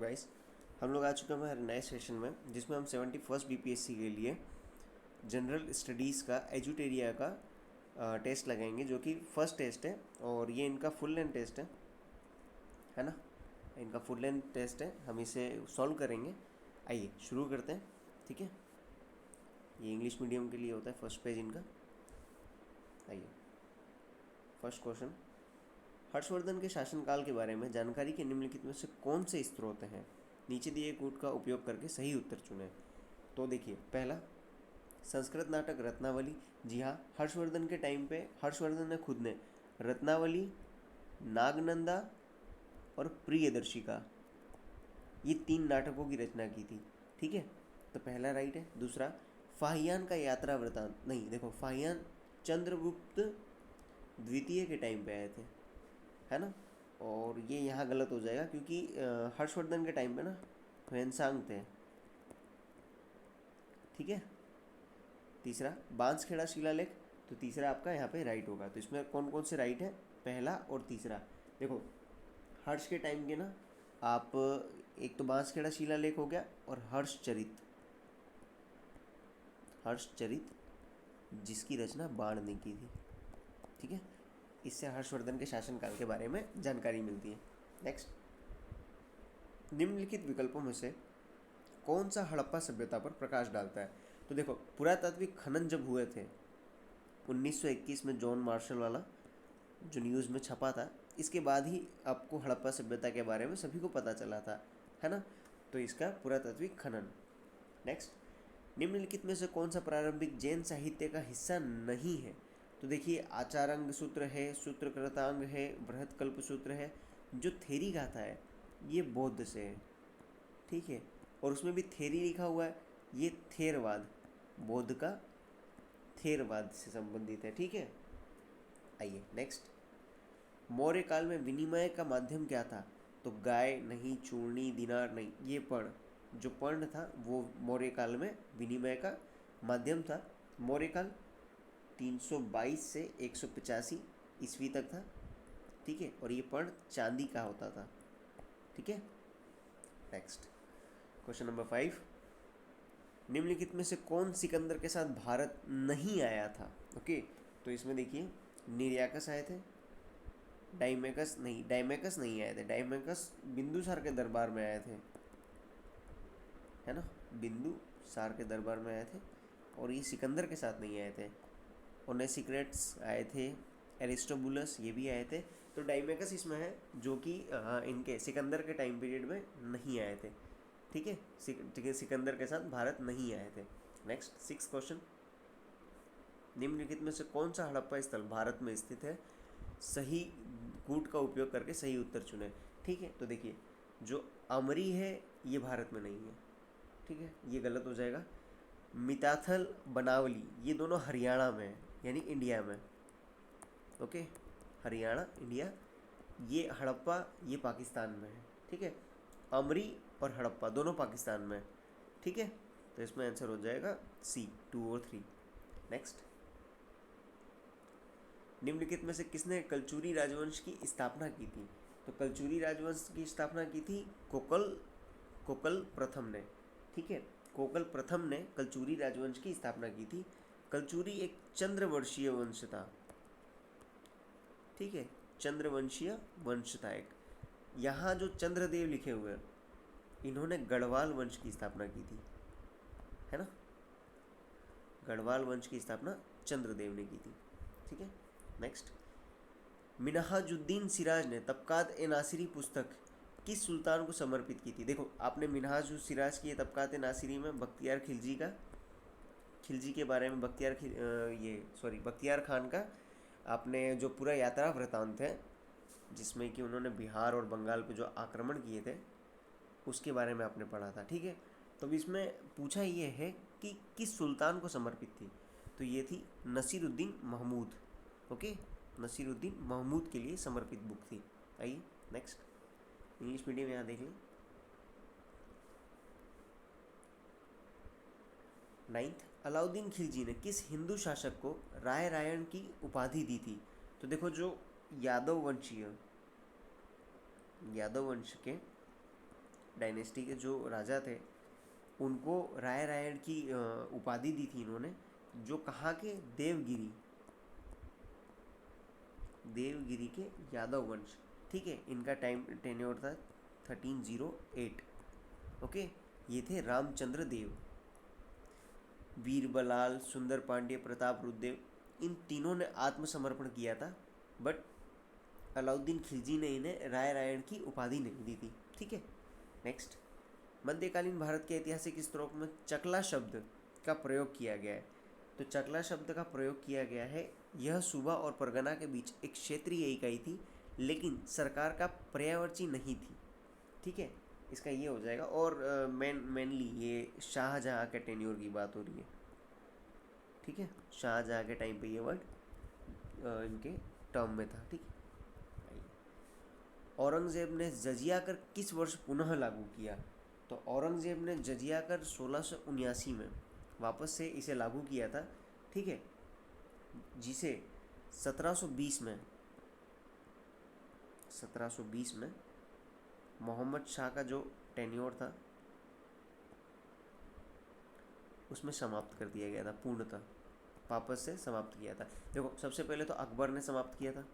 Guys, हम लोग आ चुके हैं हमारे नए सेशन में जिसमें हम 71st बीपीएससी के लिए जनरल स्टडीज़ का एजुटेरिया का टेस्ट लगाएंगे, जो कि फर्स्ट टेस्ट है और ये इनका फुल लेंथ टेस्ट है ना। इनका फुल लेंथ टेस्ट है, हम इसे सॉल्व करेंगे। आइए शुरू करते हैं। ठीक है, ये इंग्लिश मीडियम के लिए होता है फर्स्ट पेज इनका। आइए, फर्स्ट क्वेश्चन, हर्षवर्धन के शासनकाल के बारे में जानकारी के निम्नलिखित में से कौन से स्रोत हैं? नीचे दिए कूट का उपयोग करके सही उत्तर चुनें। तो देखिए, पहला, संस्कृत नाटक रत्नावली। जी हाँ, हर्षवर्धन के टाइम पे हर्षवर्धन ने खुद ने रत्नावली, नागनंदा और प्रियदर्शिका, ये 3 नाटकों की रचना की थी। ठीक है, तो पहला राइट है। दूसरा, फाहियान का यात्रा वृतांत। नहीं, देखो, फाहियान चंद्रगुप्त द्वितीय के टाइम पे आए थे, है ना। और ये यहाँ गलत हो जाएगा क्योंकि हर्षवर्धन के टाइम पे ना ह्वेनसांग थे। ठीक है। तीसरा, बांसखेड़ा शिलालेख। तो तीसरा आपका यहाँ पे राइट होगा। तो इसमें कौन कौन से राइट है? पहला और तीसरा। देखो, हर्ष के टाइम के ना आप, एक तो बांसखेड़ा शिलालेख हो गया और हर्षचरित जिसकी रचना बाण ने की थी। ठीक है, इससे हर्षवर्धन के शासनकाल के बारे में जानकारी मिलती है। नेक्स्ट, निम्नलिखित विकल्पों में से कौन सा हड़प्पा सभ्यता पर प्रकाश डालता है? तो देखो, पुरातात्विक खनन जब हुए थे 1921 में, जॉन मार्शल वाला जो न्यूज़ में छपा था, इसके बाद ही आपको हड़प्पा सभ्यता के बारे में सभी को पता चला था, है ना। तो इसका पुरातात्विक खनन। नेक्स्ट, निम्नलिखित में से कौन सा प्रारंभिक जैन साहित्य का हिस्सा नहीं है? तो देखिए, आचारांग सूत्र है, सूत्रकृतांग है, बृहत्कल्प सूत्र है। जो थेरी गाथा है ये बौद्ध से है। ठीक है, और उसमें भी थेरी लिखा हुआ है, ये थेरवाद, बौद्ध का थेरवाद से संबंधित है। ठीक है। आइए नेक्स्ट, मौर्य काल में विनिमय का माध्यम क्या था? तो गाय नहीं, चूर्णी, दिनार नहीं, ये पर्ण, जो पर्ण था वो मौर्य काल में विनिमय का माध्यम था। मौर्य काल 322 से 185 ईस्वी तक था। ठीक है, और ये पर्ण चांदी का होता था। ठीक है। नेक्स्ट, क्वेश्चन नंबर 5, निम्नलिखित में से कौन सिकंदर के साथ भारत नहीं आया था? ओके, तो इसमें देखिए, निर्याकस आए थे, डाइमेकस नहीं आए थे। डाइमेकस बिंदुसार के दरबार में आए थे, है ना, बिंदुसार के दरबार में आए थे, और ये सिकंदर के साथ नहीं आए थे। ओनेसिक्रेट्स आए थे, एरिस्टोबुलस ये भी आए थे। तो डाइमेकस इसमें है, जो कि इनके सिकंदर के टाइम पीरियड में नहीं आए थे। ठीक है, ठीक है, सिकंदर के साथ भारत नहीं आए थे। नेक्स्ट, 6 क्वेश्चन, निम्नलिखित में से कौन सा हड़प्पा स्थल भारत में स्थित है? सही कूट का उपयोग करके सही उत्तर चुने। ठीक है, तो देखिए, जो अमरी है ये भारत में नहीं है। ठीक है, ये गलत हो जाएगा। मिताथल, बनावली, ये दोनों हरियाणा में है, यानी इंडिया में। Okay, Haryana, India. ये हड़प्पा, ये पाकिस्तान में है। ठीक है, अमरी और हड़प्पा दोनों पाकिस्तान में है। ठीक है, तो इसमें आंसर हो जाएगा सी, 2 और 3। नेक्स्ट, निम्नलिखित में से किसने कलचुरी राजवंश की स्थापना की थी? तो कलचुरी राजवंश की स्थापना की थी कोकल प्रथम ने। ठीक है, कोकल प्रथम ने कलचुरी राजवंश की स्थापना की थी। कलचुरी एक चंद्रवंशीय वंश था। ठीक है, चंद्रवंशीय वंश था एक। यहाँ जो चंद्रदेव लिखे हुए हैं, इन्होंने गढ़वाल वंश की स्थापना की थी, है ना। गढ़वाल वंश की स्थापना चंद्रदेव ने की थी। ठीक है। नेक्स्ट, मिनहाजुद्दीन सिराज ने तबकात ए नासिरी पुस्तक किस सुल्तान को समर्पित की थी? देखो, आपने मिनहाज सिराज की तबकात ए नासिरी में खिलजी के बारे में, बख्तियार खान का आपने जो पूरा यात्रा वृतांत है, जिसमें कि उन्होंने बिहार और बंगाल पे जो आक्रमण किए थे उसके बारे में आपने पढ़ा था। ठीक है, तो इसमें पूछा ये है कि किस सुल्तान को समर्पित थी? तो ये थी नसीरुद्दीन महमूद। ओके, नसीरुद्दीन महमूद के लिए समर्पित बुक थी। आइए नेक्स्ट, इंग्लिश मीडियम यहाँ देख लें। 9th, अलाउद्दीन खिलजी ने किस हिंदू शासक को राय रायण की उपाधि दी थी? तो देखो, जो यादव वंश के डायनेस्टी के जो राजा थे उनको राय रायण की उपाधि दी थी इन्होंने, जो कहाँ के, देवगिरी के यादव वंश। ठीक है, इनका टाइम टेन्योर था 1308। ओके, ये थे रामचंद्र देव, वीर बलाल, सुंदर पांड्य, प्रताप रुद्रदेव, इन तीनों ने आत्मसमर्पण किया था, बट अलाउद्दीन खिलजी ने इन्हें राय रायण की उपाधि नहीं दी थी। ठीक है, नेक्स्ट, मध्यकालीन भारत के ऐतिहासिक स्त्रोत में चकला शब्द का प्रयोग किया गया है। तो चकला शब्द का प्रयोग किया गया है, यह सूबा और परगना के बीच एक क्षेत्रीय इकाई थी, लेकिन सरकार का पर्यायवाची नहीं थी। ठीक है, इसका ये हो जाएगा। और मेनली ये शाहजहाँ के टेन्योर की बात हो रही है। ठीक है, शाहजहाँ के टाइम पे ये वर्ड इनके टर्म में था। ठीक है, औरंगजेब ने जजिया कर किस वर्ष पुनः लागू किया? तो औरंगजेब ने जजिया कर 1679 में वापस से इसे लागू किया था। ठीक है, जिसे 1720 में मोहम्मद शाह का जो टेन्योर था उसमें समाप्त कर दिया गया था, पूर्णतः वापस से समाप्त किया था। देखो, सबसे पहले तो अकबर ने समाप्त किया था,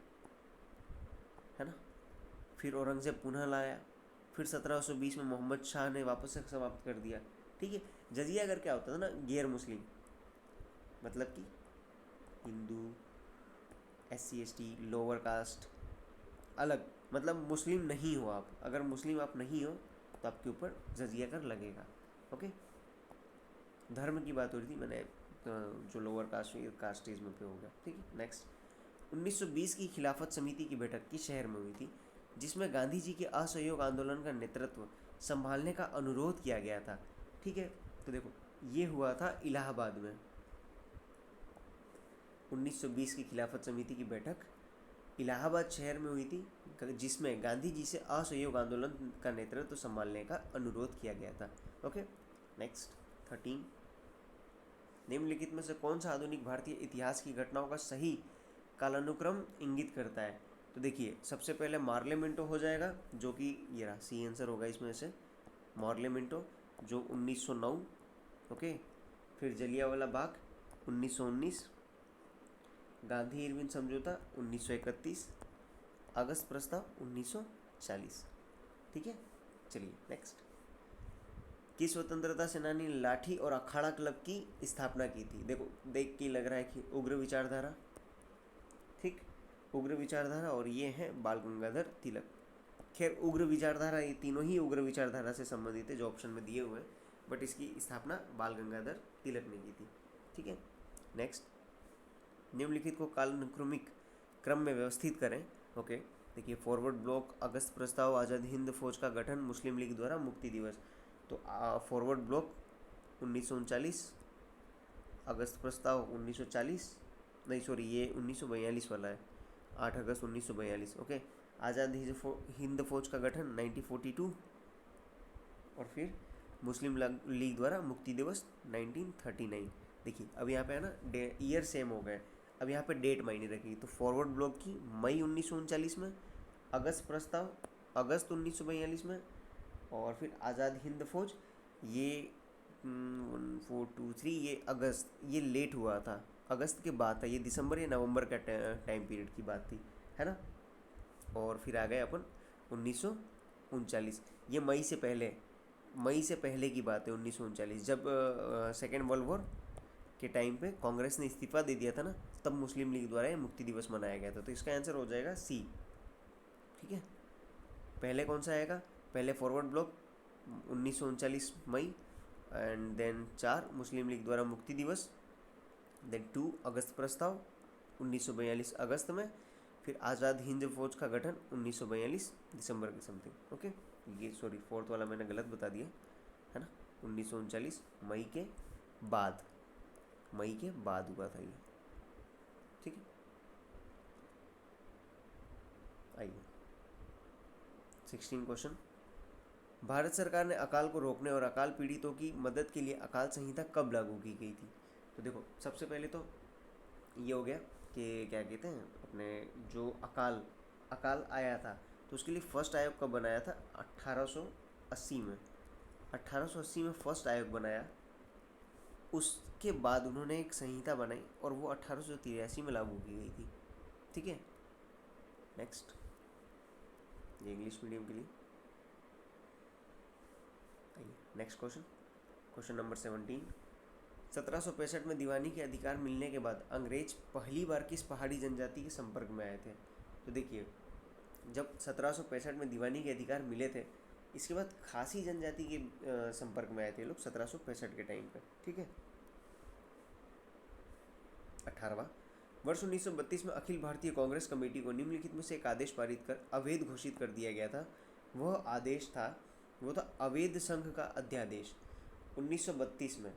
है ना, फिर औरंगजेब पुनः लाया, फिर 1720 में मोहम्मद शाह ने वापस से समाप्त कर दिया। ठीक है, जजिया कर क्या होता था ना, गैर मुस्लिम, मतलब कि Hindu, SC ST, lower caste, अलग, मतलब मुस्लिम नहीं हो आप, अगर मुस्लिम आप नहीं हो तो आपके ऊपर जजिया कर लगेगा। ओके, धर्म की बात हो रही थी, मैंने जो लोअर कास्टिज्म पे हो गया। ठीक है, नेक्स्ट, 1920 की खिलाफत समिति की बैठक किस शहर में हुई थी, जिसमें गांधी जी के असहयोग आंदोलन का नेतृत्व संभालने का अनुरोध किया गया था? ठीक है, तो देखो ये हुआ था इलाहाबाद में। 1920 की खिलाफत समिति की बैठक इलाहाबाद शहर में हुई थी, जिसमें गांधी जी से असहयोग आंदोलन का नेतृत्व संभालने का अनुरोध किया गया था। ओके, नेक्स्ट, 13, निम्नलिखित में से कौन सा आधुनिक भारतीय इतिहास की घटनाओं का सही कालानुक्रम इंगित करता है? तो देखिए, सबसे पहले मार्ले मिंटो हो जाएगा, जो कि ये रहा, सी आंसर होगा इसमें से, मार्ले मिंटो जो 1909। ओके, फिर जलियांवाला बाग 1919, गांधी इरविन समझौता 1931, अगस्त प्रस्ताव 1940। ठीक है, चलिए नेक्स्ट, किस स्वतंत्रता सेनानी ने लाठी और अखाड़ा क्लब की स्थापना की थी? देखो, देख के लग रहा है कि उग्र विचारधारा। ठीक, उग्र विचारधारा, और ये है बाल गंगाधर तिलक। खैर, उग्र विचारधारा, ये तीनों ही उग्र विचारधारा से संबंधित है जो ऑप्शन में दिए हुए हैं, बट इसकी स्थापना बाल गंगाधर तिलक ने की थी। ठीक है, नेक्स्ट, निम्नलिखित को कालानुक्रमिक क्रम में व्यवस्थित करें। ओके, देखिए, फॉरवर्ड ब्लॉक, अगस्त प्रस्ताव, आज़ाद हिंद फौज का गठन, मुस्लिम लीग द्वारा मुक्ति दिवस। तो फॉरवर्ड ब्लॉक 1939, अगस्त प्रस्ताव 1940, नहीं सॉरी, ये 1942 वाला है, 8 अगस्त 1942। ओके, आज़ाद हिंद फौज का गठन 1942, और फिर मुस्लिम लीग द्वारा मुक्ति दिवस 1939। देखिए, अब यहाँ पे है ना, ईयर सेम हो गए, अब यहाँ पे डेट मायने रखेगी। तो फॉरवर्ड ब्लॉक की मई 1939 में, अगस्त प्रस्ताव अगस्त 1942 में, और फिर आज़ाद हिंद फौज ये 1 4 2 3, ये अगस्त, ये लेट हुआ था, अगस्त के बाद था, ये दिसंबर या नवंबर का टाइम पीरियड की बात थी, है ना। और फिर आ गए अपन 1939, ये मई से पहले की बात है, 1939, जब सेकेंड वर्ल्ड वॉर के टाइम पे कांग्रेस ने इस्तीफा दे दिया था ना, तब मुस्लिम लीग द्वारा ये मुक्ति दिवस मनाया गया था। तो इसका आंसर हो जाएगा सी। ठीक है, पहले कौन सा आएगा? पहले फॉरवर्ड ब्लॉक 1939 मई, एंड देन 4 मुस्लिम लीग द्वारा मुक्ति दिवस, देन 2 अगस्त प्रस्ताव 1942 अगस्त में, फिर आज़ाद हिंद फौज का गठन 1942 दिसंबर के समथिंग। ओके, ये सॉरी, फोर्थ वाला मैंने गलत बता दिया, है ना, 1939 मई के बाद हुआ था ये। ठीक है, आइए 16 क्वेश्चन, भारत सरकार ने अकाल को रोकने और अकाल पीड़ितों की मदद के लिए अकाल संहिता कब लागू की गई थी? तो देखो, सबसे पहले तो ये हो गया कि क्या कहते हैं अपने, जो अकाल आया था तो उसके लिए फर्स्ट आयोग कब बनाया था? 1880 में फर्स्ट आयोग बनाया। उसके बाद उन्होंने एक संहिता बनाई और वो 1883 में लागू की गई थी। ठीक है, नेक्स्ट, ये इंग्लिश मीडियम के लिए। आइए नेक्स्ट क्वेश्चन, क्वेश्चन नंबर 17। 1765 में दीवानी के अधिकार मिलने के बाद अंग्रेज पहली बार किस पहाड़ी जनजाति के संपर्क में आए थे? तो देखिए, जब 1765 में दीवानी के अधिकार मिले थे, इसके बाद खासी जनजाति के संपर्क में आए थे लोग 1765 के टाइम पे। ठीक है, 18वां, वर्ष 1932 में अखिल भारतीय कांग्रेस कमेटी को निम्नलिखित में से एक आदेश पारित कर अवैध घोषित कर दिया गया था। वह आदेश था, वो था अवैध संघ का अध्यादेश 1932 में।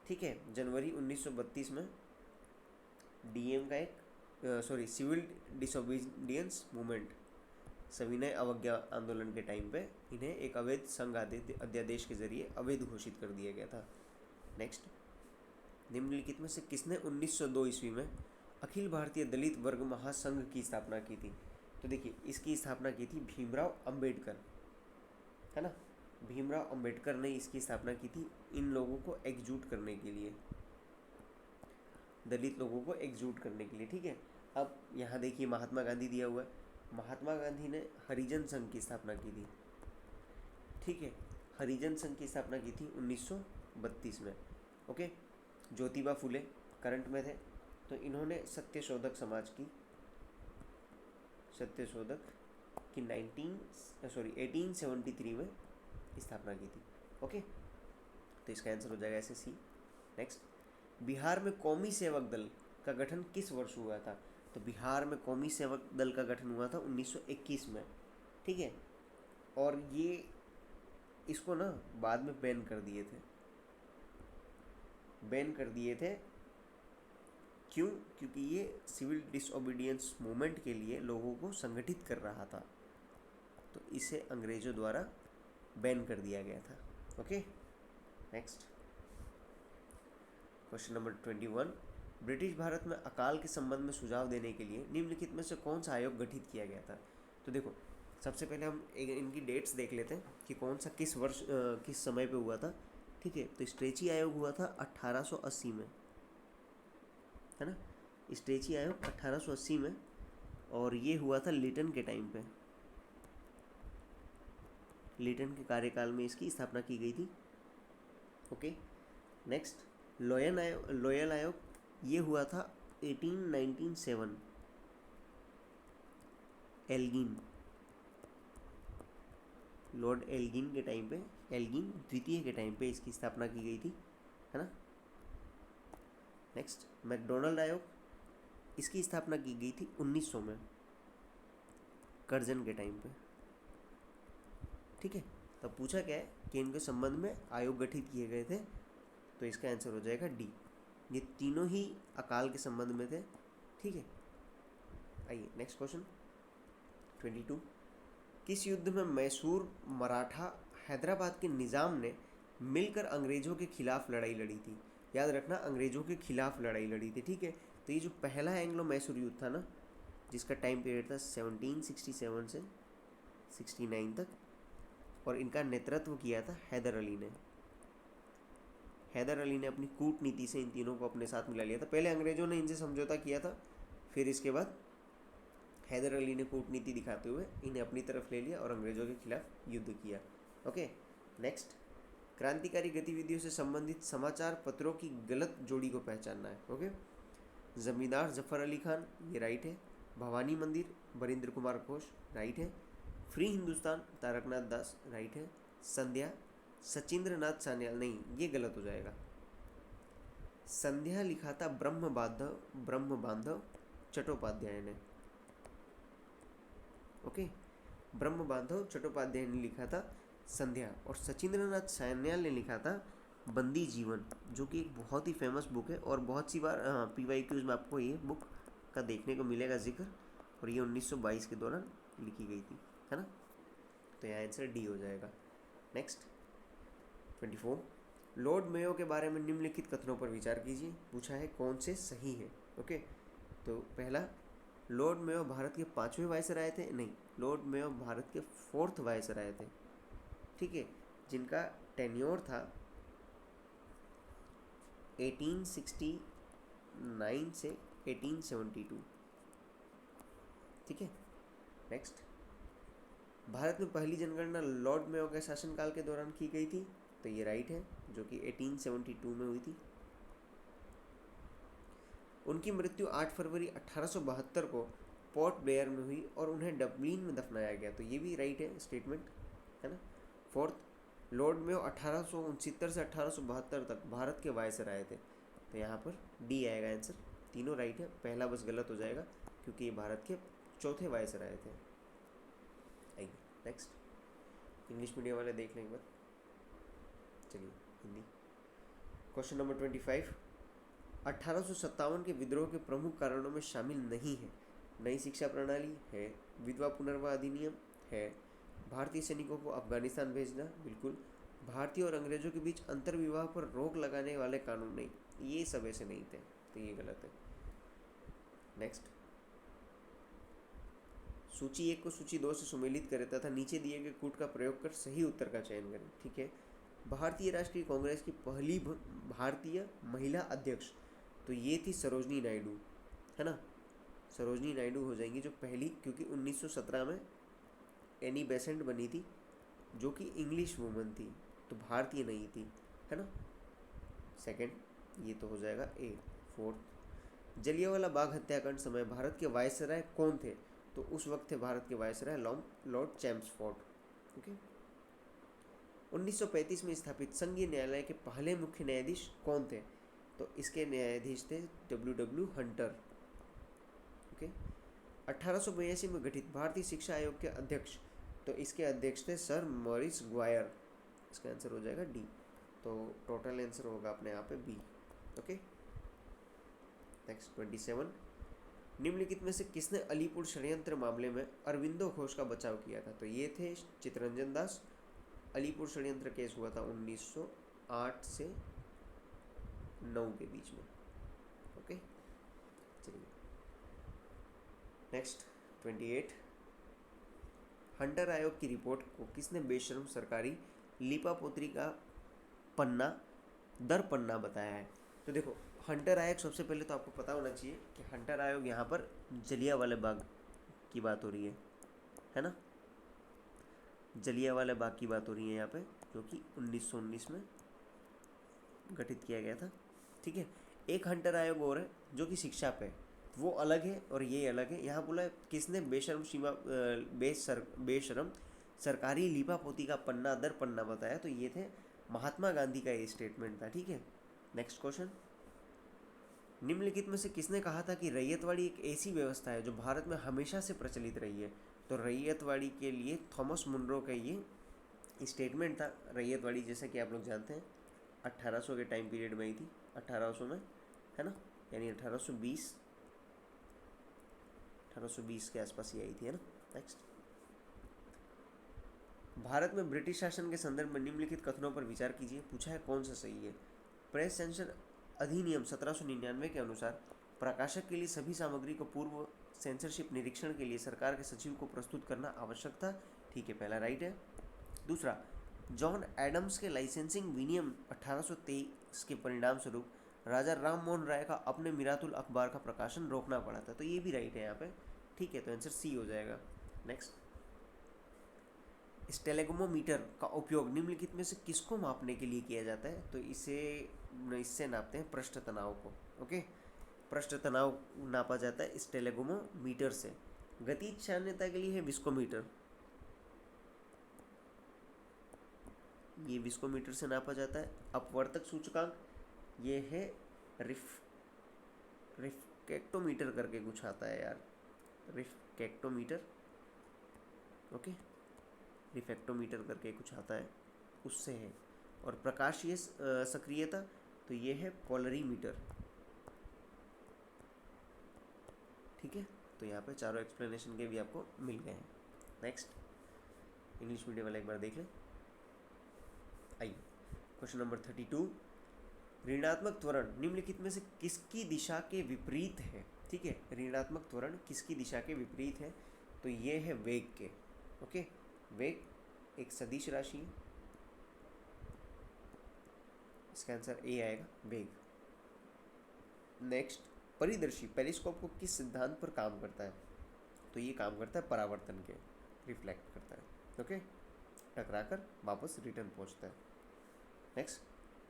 ठीक है, जनवरी 1932 में डीएम का एक सिविल डिसोबीडियंस मूवमेंट, सविनय अवज्ञा आंदोलन के टाइम पे इन्हें एक अवैध संघ अध्यादेश के जरिए अवैध घोषित कर दिया गया था। नेक्स्ट, निम्नलिखित में से किसने 1902 ईस्वी में अखिल भारतीय दलित वर्ग महासंघ की स्थापना की थी? तो देखिए, इसकी स्थापना की थी भीमराव अंबेडकर, है ना। भीमराव अंबेडकर ने इसकी स्थापना की थी इन लोगों को एकजुट करने के लिए, दलित लोगों को एकजुट करने के लिए। ठीक है, अब यहाँ देखिए महात्मा गांधी दिया हुआ है। महात्मा गांधी ने हरिजन संघ की स्थापना की थी। ठीक है, हरिजन संघ की स्थापना की थी 1932 में। ओके, ज्योतिबा फुले करंट में थे, तो इन्होंने सत्यशोधक समाज की, सत्यशोधक की 1873 में स्थापना की थी। ओके, तो इसका आंसर हो जाएगा ऐसे सी। नेक्स्ट, बिहार में कौमी सेवक दल का गठन किस वर्ष हुआ था? तो बिहार में कौमी सेवक दल का गठन हुआ था 1921 में। ठीक है, और ये इसको ना बाद में बैन कर दिए थे, बैन कर दिए थे। क्यों? क्योंकि ये सिविल डिसओबीडियंस मूवमेंट के लिए लोगों को संगठित कर रहा था, तो इसे अंग्रेजों द्वारा बैन कर दिया गया था। Okay, next, question number 21। British Bharat में अकाल के संबंध में सुझाव देने के लिए निम्नलिखित में से कौन सा आयोग गठित किया गया था? तो देखो, सबसे पहले हम इनकी डेट्स देख लेते हैं कि कौन सा किस वर्ष किस समय पे हुआ था। ठीक है, तो स्ट्रेची आयोग हुआ था 1880 में, है ना। स्ट्रेची आयोग 1880 में, और ये हुआ था लिटन के टाइम पे, लिटन के कार्यकाल में इसकी स्थापना की गई थी। ओके, नेक्स्ट, लोयल आयोग ये हुआ था 1897, एल्गिन, लॉर्ड एल्गिन के टाइम पे, एल्गिन द्वितीय के टाइम पे इसकी स्थापना की गई थी, है ना। नेक्स्ट, मैकडोनल्ड आयोग, इसकी स्थापना की गई थी 1900 में, कर्जन के टाइम पे। ठीक है, तब पूछा क्या है कि इनके संबंध में आयोग गठित किए गए थे, तो इसका आंसर हो जाएगा डी। ये तीनों ही अकाल के संबंध में थे। ठीक है, आइए नेक्स्ट क्वेश्चन 22। किस युद्ध में मैसूर, मराठा, हैदराबाद के निज़ाम ने मिलकर अंग्रेजों के खिलाफ लड़ाई लड़ी थी? याद रखना, अंग्रेजों के खिलाफ लड़ाई लड़ी थी। ठीक है, तो ये जो पहला एंग्लो मैसूर युद्ध था ना, जिसका टाइम पीरियड था 1767 से 69 तक, और इनका नेतृत्व किया था हैदर अली ने। हैदर अली ने अपनी कूटनीति से इन तीनों को अपने साथ मिला लिया था। पहले अंग्रेजों ने इनसे समझौता किया था, फिर इसके बाद हैदर अली ने कूटनीति दिखाते हुए इन्हें अपनी तरफ ले लिया और अंग्रेजों के खिलाफ युद्ध किया। ओके, नेक्स्ट, क्रांतिकारी गतिविधियों से संबंधित समाचार पत्रों की गलत जोड़ी को पहचानना है। ओके, जमींदार जफर अली खान, ये राइट है। भवानी मंदिर, बरिंद्र कुमार घोष, राइट है। फ्री हिंदुस्तान, तारकनाथ दास, राइट है। संध्या, सचिंद्र नाथ सान्याल, नहीं, ये गलत हो जाएगा। संध्या लिखा था ब्रह्म बांधव चट्टोपाध्याय ने। ओके, ब्रह्म बांधव चट्टोपाध्याय ने लिखा था संध्या, और सचिंद्र नाथ सान्याल ने लिखा था बंदी जीवन, जो कि एक बहुत ही फेमस बुक है, और बहुत सी बार PYQs में आपको ये बुक का देखने को मिलेगा जिक्र, और ये 1922 के दौरान लिखी गई थी, है ना। तो यहाँ आंसर डी हो जाएगा। नेक्स्ट 24। लॉर्ड मेयो के बारे में निम्नलिखित कथनों पर विचार कीजिए। पूछा है कौन से सही है। ओके, तो पहला, लॉर्ड मेयो भारत के 5वें वायसराय थे? नहीं, लॉर्ड मेयो भारत के 4th वायसराय थे। ठीक है, जिनका टेन्योर था 1869 से 1872। ठीक है, नेक्स्ट। भारत में पहली जनगणना लॉर्ड मेयो के शासनकाल के दौरान की गई थी, तो ये राइट है, जो कि 1872 में हुई थी। उनकी मृत्यु 8 फरवरी 1872 को पोर्ट ब्लेयर में हुई और उन्हें डबलिन में दफनाया गया, तो ये भी राइट है स्टेटमेंट, है ना। फोर्थ, लॉर्ड मेयो 1869 से 1872 तक भारत के वायसराय थे, तो यहाँ पर डी आएगा आंसर। तीनों राइट है, पहला बस गलत हो जाएगा क्योंकि ये भारत के चौथे वायसराय थे। आइए नेक्स्ट, इंग्लिश मीडियम वाले देख लें एक बार। चलिए हिंदी। क्वेश्चन नंबर 25, 1857 के विद्रोह के प्रमुख कारणों में शामिल नहीं है नई शिक्षा प्रणाली है, विधवा पुनर्विवाह अधिनियम है, भारतीय सैनिकों को अफगानिस्तान भेजना, बिल्कुल, भारतीय और अंग्रेजों के बीच अंतर्विवाह पर रोक लगाने वाले कानून नहीं, ये सब ऐसे नहीं थे, तो ये गलत है। नेक्स्ट, सूची 1 को सूची 2 से सुमेलित करें तथा नीचे दिए गए कूट का प्रयोग कर सही उत्तर का चयन करें। ठीक है, भारतीय राष्ट्रीय कांग्रेस की पहली भारतीय महिला अध्यक्ष, तो ये थी सरोजनी नायडू, है ना। सरोजनी नायडू हो जाएंगी जो पहली, क्योंकि 1917 में एनी बेसेंट बनी थी जो कि इंग्लिश वुमन थी, तो भारतीय नहीं थी, है ना। सेकंड, ये तो हो जाएगा ए। फोर्थ, जलियांवाला बाग हत्याकांड समय भारत के वायसराय कौन थे, तो उस वक्त थे भारत के वायसराय लॉर्ड चैम्सफोर्ड। ओके। 1935 में स्थापित संघीय न्यायालय के पहले मुख्य न्यायाधीश कौन थे, तो इसके न्यायाधीश थे डब्ल्यू हंटर। ओके। 1882 में गठित भारतीय शिक्षा आयोग के अध्यक्ष, तो इसके अध्यक्ष थे सर मॉरिस ग्वायर, इसका आंसर हो जाएगा डी, तो टोटल आंसर होगा अपने यहाँ पे बी। ओके। नेक्स्ट 27, निम्नलिखित में से किसने अलीपुर षड्यंत्र मामले में अरविंदो घोष का बचाव किया था, तो ये थे चितरंजन दास। अलीपुर षड्यंत्र केस हुआ था 1908 से 9 के बीच में। ओके, चलिए नेक्स्ट 28, हंटर आयोग की रिपोर्ट को किसने बेशर्म सरकारी लीपापोतरी का पन्ना दर पन्ना बताया है, तो देखो हंटर आयोग, सबसे पहले तो आपको पता होना चाहिए कि हंटर आयोग यहाँ पर जलियांवाला बाग की बात हो रही है ना। जलियांवाला बाग की बात हो रही है यहाँ पे, जो कि 1919 में गठित किया गया था। ठीक है, एक हंटर आयोग और है जो कि शिक्षा पे, वो अलग है और ये अलग है। यहाँ बोला किसने बेशरम सरकारी लीपापोती का पन्ना दर पन्ना बताया, तो ये थे महात्मा गांधी का ये स्टेटमेंट था। ठीक है, नेक्स्ट क्वेश्चन, निम्नलिखित में से किसने कहा था कि रैयतवाड़ी एक ऐसी व्यवस्था है जो भारत में हमेशा से प्रचलित रही है, तो रैयतवाड़ी के लिए थॉमस मुनरो का ये स्टेटमेंट था। रैयतवाड़ी जैसा कि आप लोग जानते हैं 1800 के टाइम पीरियड में आई थी, 1800 में, है ना, यानी 1820 के आसपास ही आई थी, है ना। नेक्स्ट, भारत में ब्रिटिश शासन के संदर्भ में निम्नलिखित कथनों पर विचार कीजिए, पूछा है कौन सा सही है। प्रेस सेंसर अधिनियम 1799 के अनुसार प्रकाशक के लिए सभी सामग्री को पूर्व सेंसरशिप निरीक्षण के लिए सरकार के सचिव को प्रस्तुत करना आवश्यक था। ठीक है, पहला राइट है। दूसरा, जॉन एडम्स के लाइसेंसिंग विनियम 1823 के परिणाम स्वरूप राजा राम मोहन राय का अपने मिरातुल अखबार का प्रकाशन रोकना पड़ा था, तो ये भी राइट है यहाँ पे। ठीक है, तो आंसर सी हो जाएगा। नेक्स्ट, स्टेलेगोमीटर का उपयोग निम्नलिखित में से किसको मापने के लिए किया जाता है, तो इससे नापते हैं पृष्ठ तनाव को। ओके, पृष्ठ तनाव नापा जाता है स्टेलेगोमीटर से। गतिज साम्यता के लिए है विस्कोमीटर, ये विस्कोमीटर से नापा जाता है। अपवर्तक सूचकांक ये है रिफ्रैक्टोमीटर करके कुछ आता है यार, रिफ्रैक्टोमीटर। ओके, रिफ्रैक्टोमीटर करके कुछ आता है, उससे है। और प्रकाशीय सक्रियता, तो ये है पोलरीमीटर। ठीक है, तो यहाँ पे चारों एक्सप्लेनेशन के भी आपको मिल गए हैं। नेक्स्ट, इंग्लिश मीडियम वाला एक बार देख लें। आइए, क्वेश्चन नंबर 32, ऋणात्मक त्वरण निम्नलिखित में से किसकी दिशा के विपरीत है। ठीक है, ऋणात्मक त्वरण किसकी दिशा के विपरीत है, तो ये है वेग के। ओके, वेग एक सदिश राशि है, इसका आंसर ए आएगा, वेग। नेक्स्ट, परिदर्शी पेरिस्कोप को किस सिद्धांत पर काम करता है? तो ये काम करता है परावर्तन के, रिफ्लेक्ट करता है, ओके, टकराकर वापस रिटर्न पहुंचता है। नेक्स्ट,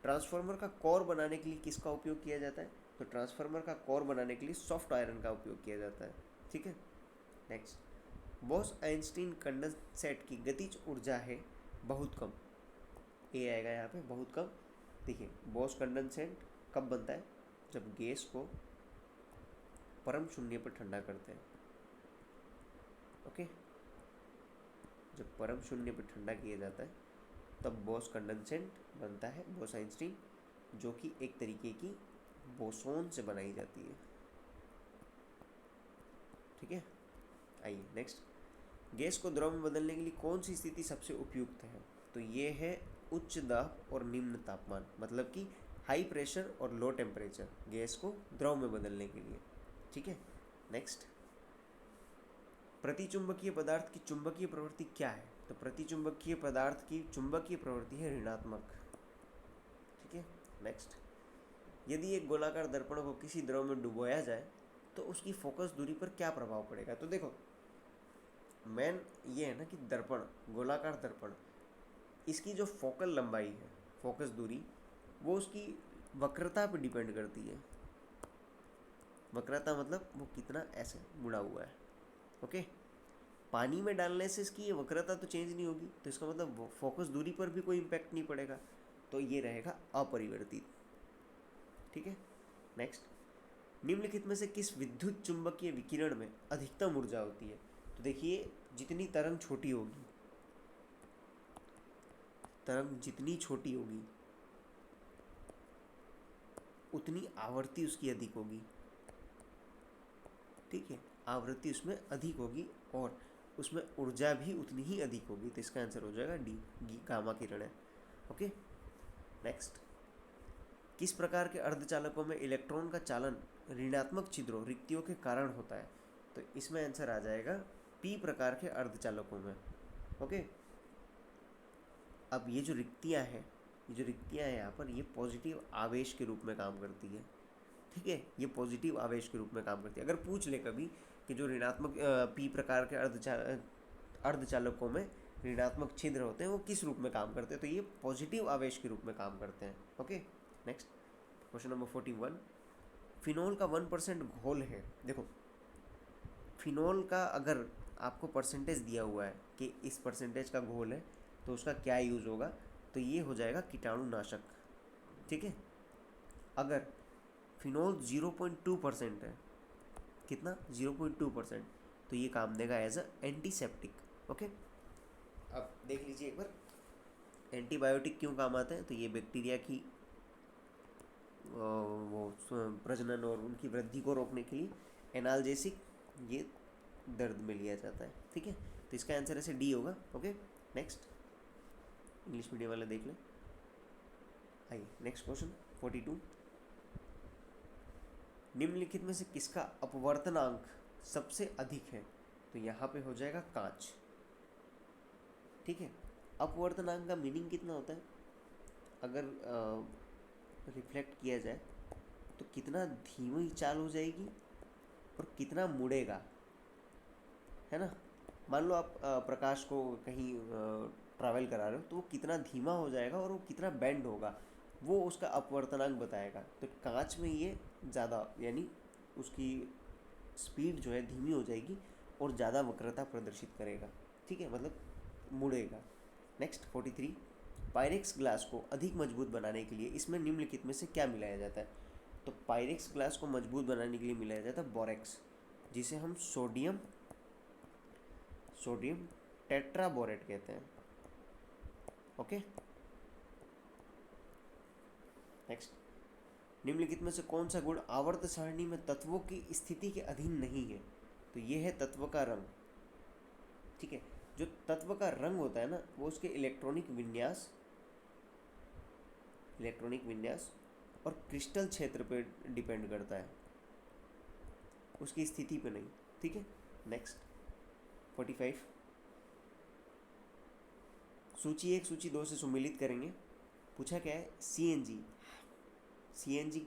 ट्रांसफार्मर का कोर बनाने के लिए किसका उपयोग किया जाता है? तो ट्रांसफार्मर का कोर बनाने के लिए सॉफ्ट आयरन का उपयोग किया जाता है, ठीक है। नेक्स्ट, बॉस आइंस्टीन कंडेंसेट की गतिज ऊर्जा है बहुत कम, ए आएगा यहाँ पे, बहुत कम। देखिए, बॉस कंडेंसेट कब बनता है? जब गैस को परम शून्य पर ठंडा करते हैं, ओके। जब परम शून्य पर ठंडा किया जाता है तब बॉस कंडेंसेट बनता है, बॉस आइंस्टीन, जो कि एक तरीके की बोसोन से बनाई जाती है, ठीक है। आइए नेक्स्ट, गैस को द्रव में बदलने के लिए कौन सी स्थिति सबसे उपयुक्त है? तो ये है उच्च दाब और निम्न तापमान, मतलब कि हाई प्रेशर और लो टेम्परेचर, गैस को द्रव में बदलने के लिए, ठीक है। नेक्स्ट, प्रतिचुंबकीय पदार्थ की चुंबकीय प्रवृत्ति क्या है? तो प्रतिचुंबकीय पदार्थ की चुंबकीय प्रवृत्ति है ऋणात्मक, ठीक है। नेक्स्ट, यदि एक गोलाकार दर्पण को किसी द्रव में डुबोया जाए तो उसकी फोकस दूरी पर क्या प्रभाव पड़ेगा? तो देखो, मेन ये है ना कि दर्पण, गोलाकार दर्पण, इसकी जो फोकल लंबाई है, फोकस दूरी, वो उसकी वक्रता पर डिपेंड करती है। वक्रता मतलब वो कितना ऐसे मुड़ा हुआ है, ओके। पानी में डालने से इसकी ये वक्रता तो चेंज नहीं होगी, तो इसका मतलब फोकस दूरी पर भी कोई इम्पैक्ट नहीं पड़ेगा, तो ये रहेगा अपरिवर्तित, ठीक है। नेक्स्ट, निम्नलिखित में से किस विद्युत चुंबकीय विकिरण में अधिकतम ऊर्जा होती है? तो देखिए, जितनी तरंग छोटी होगी, तरंग जितनी छोटी होगी उतनी आवृत्ति उसकी अधिक होगी, ठीक है, आवृत्ति उसमें अधिक होगी और उसमें ऊर्जा भी उतनी ही अधिक होगी, तो इसका आंसर हो जाएगा डी, गामा किरण है, ओके। नेक्स्ट, किस प्रकार के अर्धचालकों में इलेक्ट्रॉन का चालन ऋणात्मक छिद्रों, रिक्तियों के कारण होता है? तो इसमें आंसर आ जाएगा पी प्रकार के अर्धचालकों में, ओके। अब ये जो रिक्तियाँ हैं, यहाँ पर, ये पॉजिटिव आवेश के रूप में काम करती है, ठीक है, ये पॉजिटिव आवेश के रूप में काम करती है। अगर पूछ ले कभी कि जो ऋणात्मक पी प्रकार के अर्धचालकों में ऋणात्मक छिद्र होते हैं वो किस रूप में काम करते हैं, तो ये पॉजिटिव आवेश के रूप में काम करते हैं, okay. Next, question number 41, phenol का 1% घोल है। देखो, फिनोल का अगर आपको परसेंटेज दिया हुआ है कि इस परसेंटेज का घोल है तो उसका क्या यूज़ होगा, तो ये हो जाएगा कीटाणुनाशक, ठीक है। अगर फिनोल 0.2% है, कितना, 0.2%, तो ये काम देगा एज अ एंटीसेप्टिक, ओके। अब देख लीजिए एक बार, एंटीबायोटिक क्यों काम आते हैं? तो ये बैक्टीरिया की वो प्रजनन और उनकी वृद्धि को रोकने के लिए, एनाल्जेसिक, ये दर्द में लिया जाता है, ठीक है। तो इसका आंसर ऐसे डी होगा, ओके। नेक्स्ट, इंग्लिश मीडियम वाले देख लें। आइए नेक्स्ट क्वेश्चन 42, निम्नलिखित में से किसका अपवर्तनांक सबसे अधिक है? तो यहाँ पे हो जाएगा कांच, ठीक है। अपवर्तनांक का मीनिंग कितना होता है? अगर रिफ्लेक्ट किया जाए तो कितना धीमी चाल हो जाएगी और कितना मुड़ेगा, है ना। मान लो आप प्रकाश को कहीं ट्रैवल करा रहे हो तो वो कितना धीमा हो जाएगा और वो कितना बेंड होगा, वो उसका अपवर्तनांक बताएगा। तो कांच में ये ज़्यादा, यानी उसकी स्पीड जो है धीमी हो जाएगी और ज़्यादा वक्रता प्रदर्शित करेगा, ठीक है, मतलब मुड़ेगा। नेक्स्ट 43, पायरेक्स ग्लास को अधिक मजबूत बनाने के लिए इसमें निम्नलिखित में से क्या मिलाया जाता है? तो पायरेक्स ग्लास को मजबूत बनाने के लिए मिलाया जाता है बोरेक्स, जिसे हम सोडियम टेट्राबोरेट कहते हैं, ओके। नेक्स्ट, निम्नलिखित में से कौन सा गुण आवर्त सारणी में तत्वों की स्थिति के अधीन नहीं है? तो ये है तत्व का रंग, ठीक है। जो तत्व का रंग होता है ना, वो उसके इलेक्ट्रॉनिक विन्यास और क्रिस्टल क्षेत्र पर डिपेंड करता है, उसकी स्थिति पे नहीं, ठीक है। नेक्स्ट 45, सूची 1 सूची 2 से सुमेलित करेंगे। पूछा क्या है? CNG सीएनजी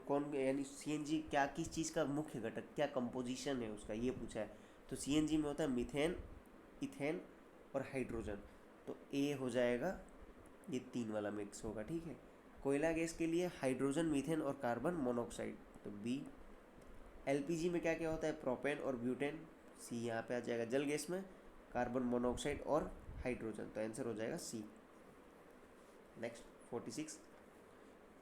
कौन, यानी सीएनजी क्या, किस चीज़ का मुख्य घटक, क्या कंपोजिशन है उसका, ये पूछा है। तो सीएनजी में होता है मीथेन, इथेन और हाइड्रोजन। तो ए हो जाएगा, ये 3 वाला मिक्स होगा, ठीक है। कोयला गैस के लिए हाइड्रोजन, मीथेन और कार्बन मोनोऑक्साइड, तो बी। एलपीजी में क्या क्या होता है, प्रोपेन और ब्यूटेन, सी यहाँ पे आ जाएगा। जल गैस में कार्बन मोनोऑक्साइड और हाइड्रोजन, तो आंसर हो जाएगा सी। नेक्स्ट 46,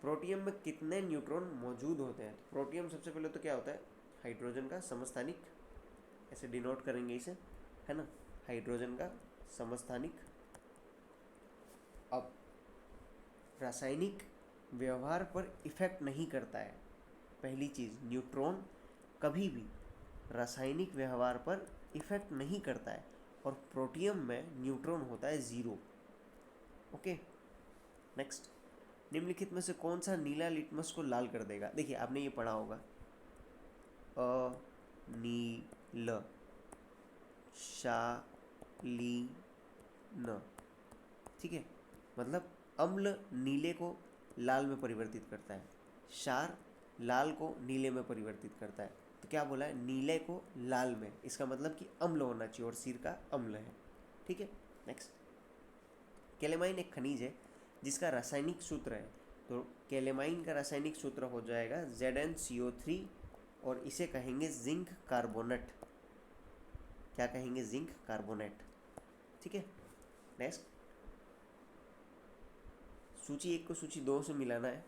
प्रोटियम में कितने न्यूट्रॉन मौजूद होते हैं। प्रोटियम सबसे पहले तो क्या होता है, हाइड्रोजन का समस्थानिक, ऐसे डिनोट करेंगे इसे, है ना, हाइड्रोजन का समस्थानिक। अब रासायनिक व्यवहार पर इफेक्ट नहीं करता है, पहली चीज़, न्यूट्रॉन कभी भी रासायनिक व्यवहार पर इफेक्ट नहीं करता है, और प्रोटियम में न्यूट्रॉन होता है 0। ओके। नेक्स्ट, निम्नलिखित में से कौन सा नीला लिटमस को लाल कर देगा। देखिए आपने ये पढ़ा होगा, नील शालीन, ठीक है, मतलब अम्ल नीले को लाल में परिवर्तित करता है, क्षार लाल को नीले में परिवर्तित करता है। तो क्या बोला है, नीले को लाल में, इसका मतलब कि अम्ल होना चाहिए, और सिर का अम्ल है, ठीक है। नेक्स्ट, कैलेमाइन एक खनिज है जिसका रासायनिक सूत्र है, तो कैलेमाइन का रासायनिक सूत्र हो जाएगा ZnCO3, और इसे कहेंगे जिंक कार्बोनेट। क्या कहेंगे, जिंक कार्बोनेट, ठीक है। नेक्स्ट, सूची 1 को सूची 2 से मिलाना है।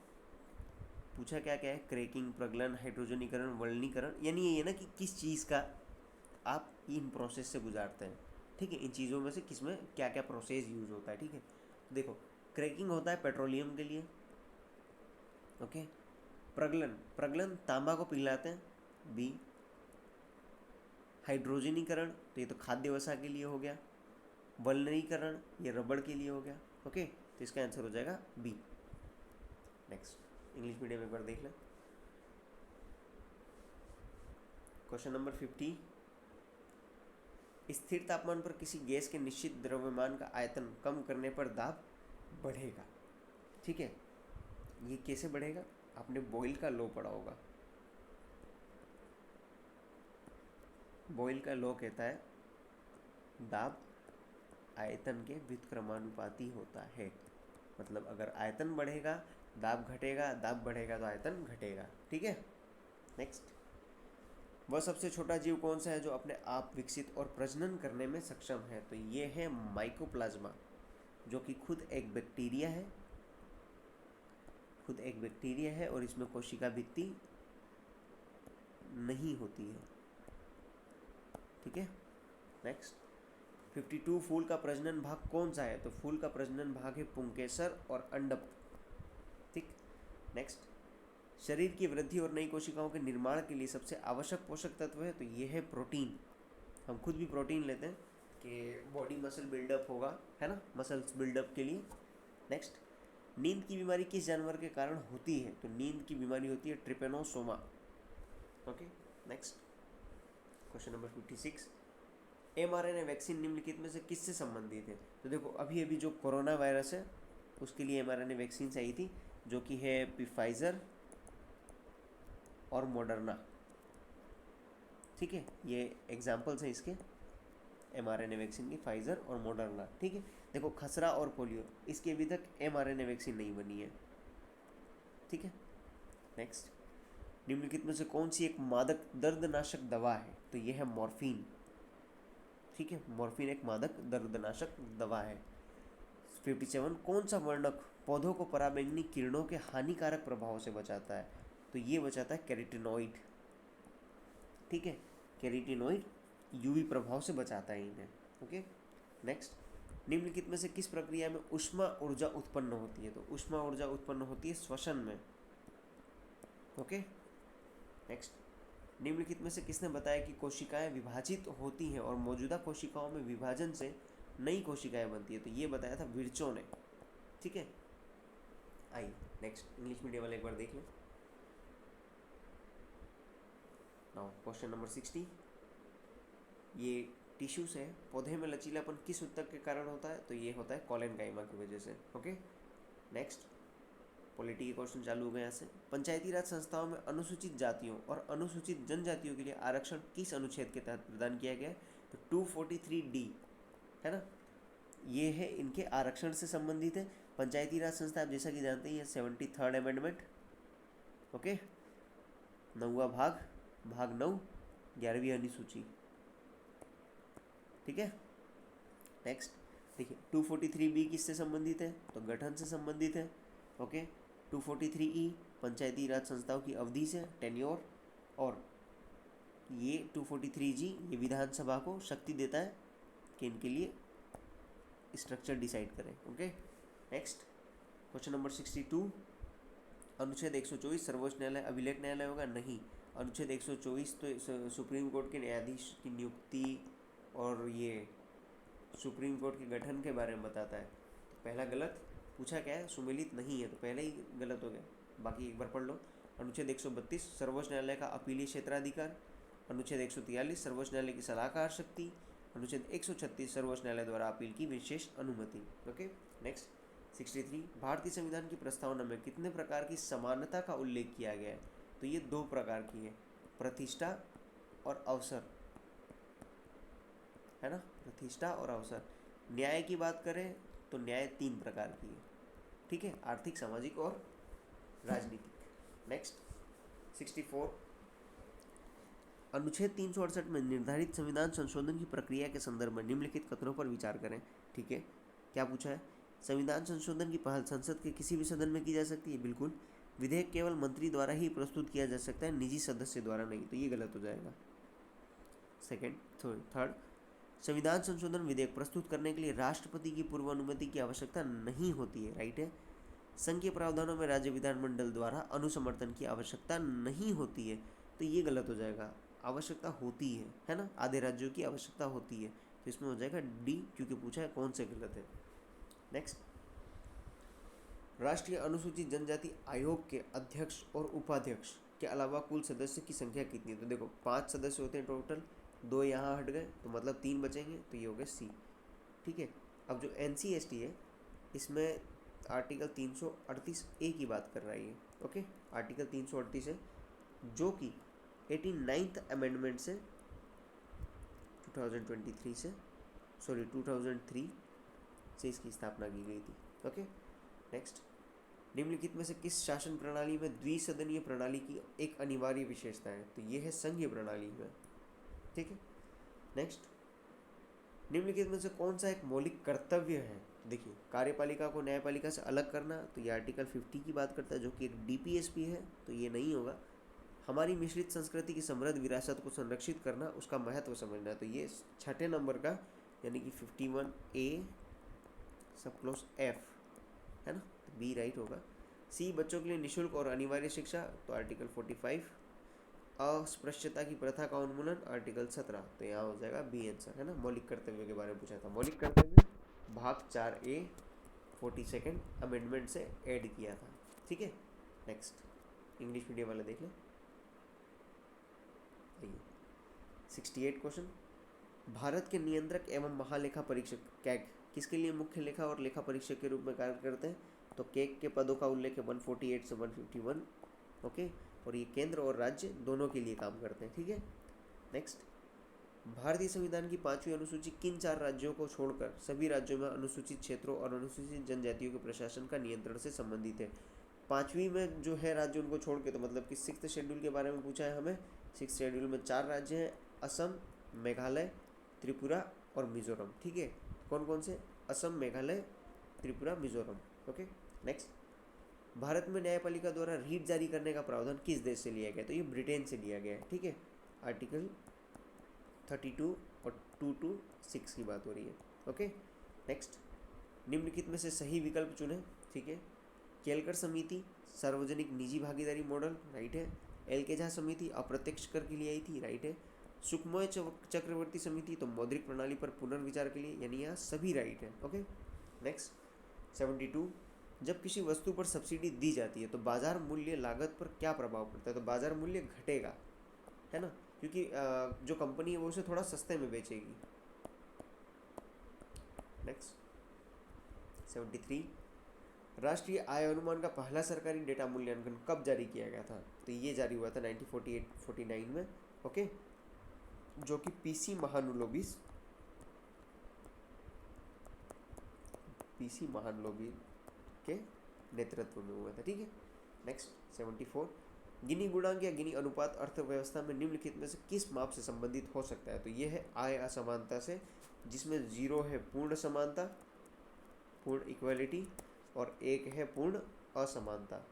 पूछा क्या क्या है, क्रैकिंग, प्रगलन, हाइड्रोजनीकरण, वल्नीकरण, यानी ये ना कि किस चीज़ का आप इन प्रोसेस से गुजारते हैं, ठीक है। इन चीज़ों में से किस में क्या क्या प्रोसेस यूज होता है, ठीक है। तो देखो, क्रैकिंग होता है पेट्रोलियम के लिए, ओके। प्रगलन, प्रगलन तांबा को पिघलाते हैं, बी। हाइड्रोजनीकरण, तो ये तो खाद्य वसा के लिए हो गया। वल्कनीकरण, ये रबड़ के लिए हो गया, ओके। तो इसका आंसर हो जाएगा बी। नेक्स्ट, इंग्लिश मीडियम एक बार देख लें। क्वेश्चन नंबर 50, स्थिर तापमान पर किसी गैस के निश्चित द्रव्यमान का आयतन कम करने पर दाब बढ़ेगा, ठीक है। ये कैसे बढ़ेगा, आपने बॉयल का लॉ पढ़ा होगा। बॉयल का लॉ कहता है दाब आयतन के व्युत्क्रमानुपाती होता है, मतलब अगर आयतन बढ़ेगा दाब घटेगा, दाब बढ़ेगा तो आयतन घटेगा, ठीक है। नेक्स्ट, वह सबसे छोटा जीव कौन सा है जो अपने आप विकसित और प्रजनन करने में सक्षम है। तो ये है माइकोप्लाज्मा, जो कि खुद एक बैक्टीरिया है, खुद एक बैक्टीरिया है, और इसमें कोशिका भित्ति नहीं होती है, ठीक है। नेक्स्ट, 52, फूल का प्रजनन भाग कौन सा है। तो फूल का प्रजनन भाग है पुंकेसर और अंडप, ठीक। नेक्स्ट, शरीर की वृद्धि और नई कोशिकाओं के निर्माण के लिए सबसे आवश्यक पोषक तत्व है, तो ये है प्रोटीन। हम खुद भी प्रोटीन लेते हैं कि बॉडी मसल बिल्डअप होगा, है ना, मसल्स बिल्डअप के लिए। नेक्स्ट, नींद की बीमारी किस जानवर के कारण होती है। तो नींद की बीमारी होती है Trypanosoma, okay. Next, question number 56, mRNA vaccine निम्नलिखित में से किससे संबंधित है। तो देखो अभी अभी जो कोरोना वायरस है उसके लिए mRNA वैक्सीन आई थी, जो कि है फाइजर और मॉडर्ना, ठीक है। ये एग्जाम्पल्स हैं इसके mRNA वैक्सीन की, फाइजर और मॉडर्ना, ठीक है। देखो खसरा और पोलियो, इसकी अभी तक mRNA वैक्सीन नहीं बनी है, ठीक है। नेक्स्ट, निम्नलिखित में से कौन सी एक मादक दर्दनाशक दवा है। तो ये है मॉर्फिन, ठीक है। मॉर्फिन एक मादक दर्दनाशक दवा है। 57, कौन सा वर्णक पौधों को पराबैंगनी किरणों के हानिकारक प्रभाव से बचाता है। तो ये बचाता है कैरोटीनॉइड, ठीक है। कैरोटीनॉइड यूवी प्रभाव से बचाता है इन्हें, ओके। नेक्स्ट, निम्नलिखित में से किस प्रक्रिया में ऊष्मा ऊर्जा उत्पन्न होती है। तो ऊष्मा ऊर्जा उत्पन्न होती है श्वसन में, ओके। नेक्स्ट, निम्नलिखित में से किसने बताया कि कोशिकाएं विभाजित होती हैं और मौजूदा कोशिकाओं में विभाजन से नई कोशिकाएं बनती है। तो ये बताया था विर्चो ने, ठीक है। आइए नेक्स्ट, इंग्लिश मीडियम वाले एक बार देख लें। नाउ क्वेश्चन नंबर 60, ये टिश्यूज है, पौधे में लचीलापन किस ऊतक के कारण होता है। तो ये होता है कोलेनकाइमा की वजह से, ओके। नेक्स्ट, पॉलिटी के क्वेश्चन चालू हो गए यहाँ से। पंचायती राज संस्थाओं में अनुसूचित जातियों और अनुसूचित जनजातियों के लिए आरक्षण किस अनुच्छेद के तहत प्रदान किया गया है? तो 243D है ना, ये है इनके आरक्षण से संबंधित है। पंचायती राज संस्था आप जैसा कि जानते हैं 73rd अमेंडमेंट, ओके, 9वां भाग 9, 11वीं अनुसूची, ठीक है। नेक्स्ट देखिए 243B किससे संबंधित है? तो गठन से संबंधित है, ओके। 243E पंचायती राज संस्थाओं की अवधि से, टेन्योर, और ये 243G ये विधानसभा को शक्ति देता है कि इनके लिए स्ट्रक्चर डिसाइड करें, ओके। नेक्स्ट क्वेश्चन नंबर 62, अनुच्छेद 124 सर्वोच्च न्यायालय अभिलेख न्यायालय होगा? नहीं, अनुच्छेद 124 तो सुप्रीम कोर्ट के न्यायाधीश की नियुक्ति और ये सुप्रीम कोर्ट के गठन के बारे में बताता है। तो पहला गलत पूछा क्या है? सुमेलित नहीं है, तो पहले ही गलत हो गया, बाकी एक बार पढ़ लो। अनुच्छेद 132 सर्वोच्च न्यायालय का अपीलीय क्षेत्राधिकार, अनुच्छेद 143 सर्वोच्च न्यायालय की सलाहकार शक्ति, अनुच्छेद 136 सर्वोच्च न्यायालय द्वारा अपील की विशेष अनुमति, ओके। नेक्स्ट 63, भारतीय संविधान की प्रस्तावना में कितने प्रकार की समानता का उल्लेख किया गया है? तो ये 2 प्रकार की है, प्रतिष्ठा और अवसर, है ना, प्रतिष्ठा और अवसर। न्याय की बात करें तो न्याय 3 प्रकार की है, ठीक है, आर्थिक, सामाजिक और राजनीतिक। नेक्स्ट 64, अनुच्छेद 368 में निर्धारित संविधान संशोधन की प्रक्रिया के संदर्भ में निम्नलिखित कथनों पर विचार करें, ठीक है। क्या पूछा है? संविधान संशोधन की पहल संसद के किसी भी सदन में की जा सकती है? बिल्कुल। विधेयक केवल मंत्री द्वारा ही प्रस्तुत किया जा सकता है, निजी सदस्य द्वारा नहीं, तो ये गलत हो जाएगा। थर्ड, संविधान संशोधन विधेयक प्रस्तुत करने के लिए राष्ट्रपति की पूर्व अनुमति की आवश्यकता नहीं होती है, राइट है। संघ के प्रावधानों में राज्य विधानमंडल द्वारा अनुसमर्थन की आवश्यकता नहीं होती है, तो ये गलत हो जाएगा, आवश्यकता होती है ना, आधे राज्यों की आवश्यकता होती है, तो इसमें हो जाएगा डी, क्योंकि पूछा है कौन से गलत है। नेक्स्ट, राष्ट्रीय अनुसूचित जनजाति आयोग के अध्यक्ष और उपाध्यक्ष के अलावा कुल सदस्य की संख्या कितनी है? तो देखो 5 सदस्य होते हैं टोटल, 2 यहाँ हट गए तो मतलब 3 बचेंगे, तो ये हो गए सी, ठीक है। अब जो NC/ST है इसमें आर्टिकल 338A की बात कर रहा है ये, ओके। आर्टिकल 338 है जो कि 89th अमेंडमेंट से 2003 से इसकी स्थापना की गई थी, ओके। नेक्स्ट, निम्नलिखित में से किस शासन प्रणाली में द्विसदनीय प्रणाली की एक अनिवार्य विशेषता है? तो ये है संघीय प्रणाली में, ठीक है। नेक्स्ट, निम्नलिखित में से कौन सा एक मौलिक कर्तव्य है? देखिए, कार्यपालिका को न्यायपालिका से अलग करना, तो ये आर्टिकल 50 की बात करता है जो कि एक DPSP है, तो ये नहीं होगा। हमारी मिश्रित संस्कृति की समृद्ध विरासत को संरक्षित करना, उसका महत्व समझना, तो ये 6ठे नंबर का यानी कि 51A सब क्लोज F है ना, तो B राइट होगा। C, बच्चों के लिए निःशुल्क और अनिवार्य शिक्षा, तो आर्टिकल 45। अस्पृश्यता की प्रथा का उन्मूलन, आर्टिकल 17, तो यहाँ हो जाएगा B आंसर, है ना। मौलिक कर्तव्य के बारे में पूछा था, मौलिक कर्तव्य भाग 4A 42nd अमेंडमेंट से ऐड किया था, ठीक है। नेक्स्ट, इंग्लिश मीडियम वाले देख लें। 68 क्वेश्चन, भारत के नियंत्रक एवं महालेखा परीक्षक कैग किसके लिए मुख्य लेखा और लेखा परीक्षक के रूप में कार्य करते हैं? तो कैग के पदों का उल्लेख है 148 से 151, ओके, और ये केंद्र और राज्य दोनों के लिए काम करते हैं, ठीक है। नेक्स्ट, भारतीय संविधान की 5वीं अनुसूची किन 4 राज्यों को छोड़कर सभी राज्यों में अनुसूचित क्षेत्रों और अनुसूचित जनजातियों के प्रशासन का नियंत्रण से संबंधित है? 5वीं में जो है राज्य उनको छोड़ के, तो मतलब कि 6th शेड्यूल के बारे में पूछा है हमें। 6th शेड्यूल में 4 राज्य हैं, असम, मेघालय, त्रिपुरा और मिजोरम, ठीक है। कौन कौन से? असम, मेघालय, त्रिपुरा, मिजोरम, ओके। नेक्स्ट, भारत में न्यायपालिका द्वारा रीट जारी करने का प्रावधान किस देश से लिया गया? तो ये ब्रिटेन से लिया गया है, ठीक है। आर्टिकल 32 और 226 की बात हो रही है, ओके। नेक्स्ट, निम्नलिखित में से सही विकल्प चुने, ठीक है। केलकर समिति सार्वजनिक निजी भागीदारी मॉडल, राइट है। एल.के. झा समिति अप्रत्यक्ष कर के लिए आई थी, राइट है। सुखमय चक्रवर्ती समिति तो मौद्रिक प्रणाली पर पुनर्विचार के लिए, यानी यहाँ सभी राइट है, ओके। नेक्स्ट 72, जब किसी वस्तु पर सब्सिडी दी जाती है तो बाजार मूल्य लागत पर क्या प्रभाव पड़ता है? तो बाजार मूल्य घटेगा, है ना, क्योंकि जो कंपनी है वो उसे थोड़ा सस्ते में बेचेगी। नेक्स्ट 73, राष्ट्रीय आय अनुमान का पहला सरकारी डेटा मूल्यांकन कब जारी किया गया था? तो ये जारी हुआ था 1948-49 में, ओके, जो कि पीसी महानलोबी के नेतृत्व में हुआ था, ठीक है। नेक्स्ट 74, गिनी गुणांक या गिनी अनुपात अर्थव्यवस्था में निम्नलिखित में से किस माप से संबंधित हो सकता है? तो ये है आय असमानता से, जिसमें 0 है पूर्ण समानता, पूर्ण इक्वालिटी, और 1 है पूर्ण असमानता,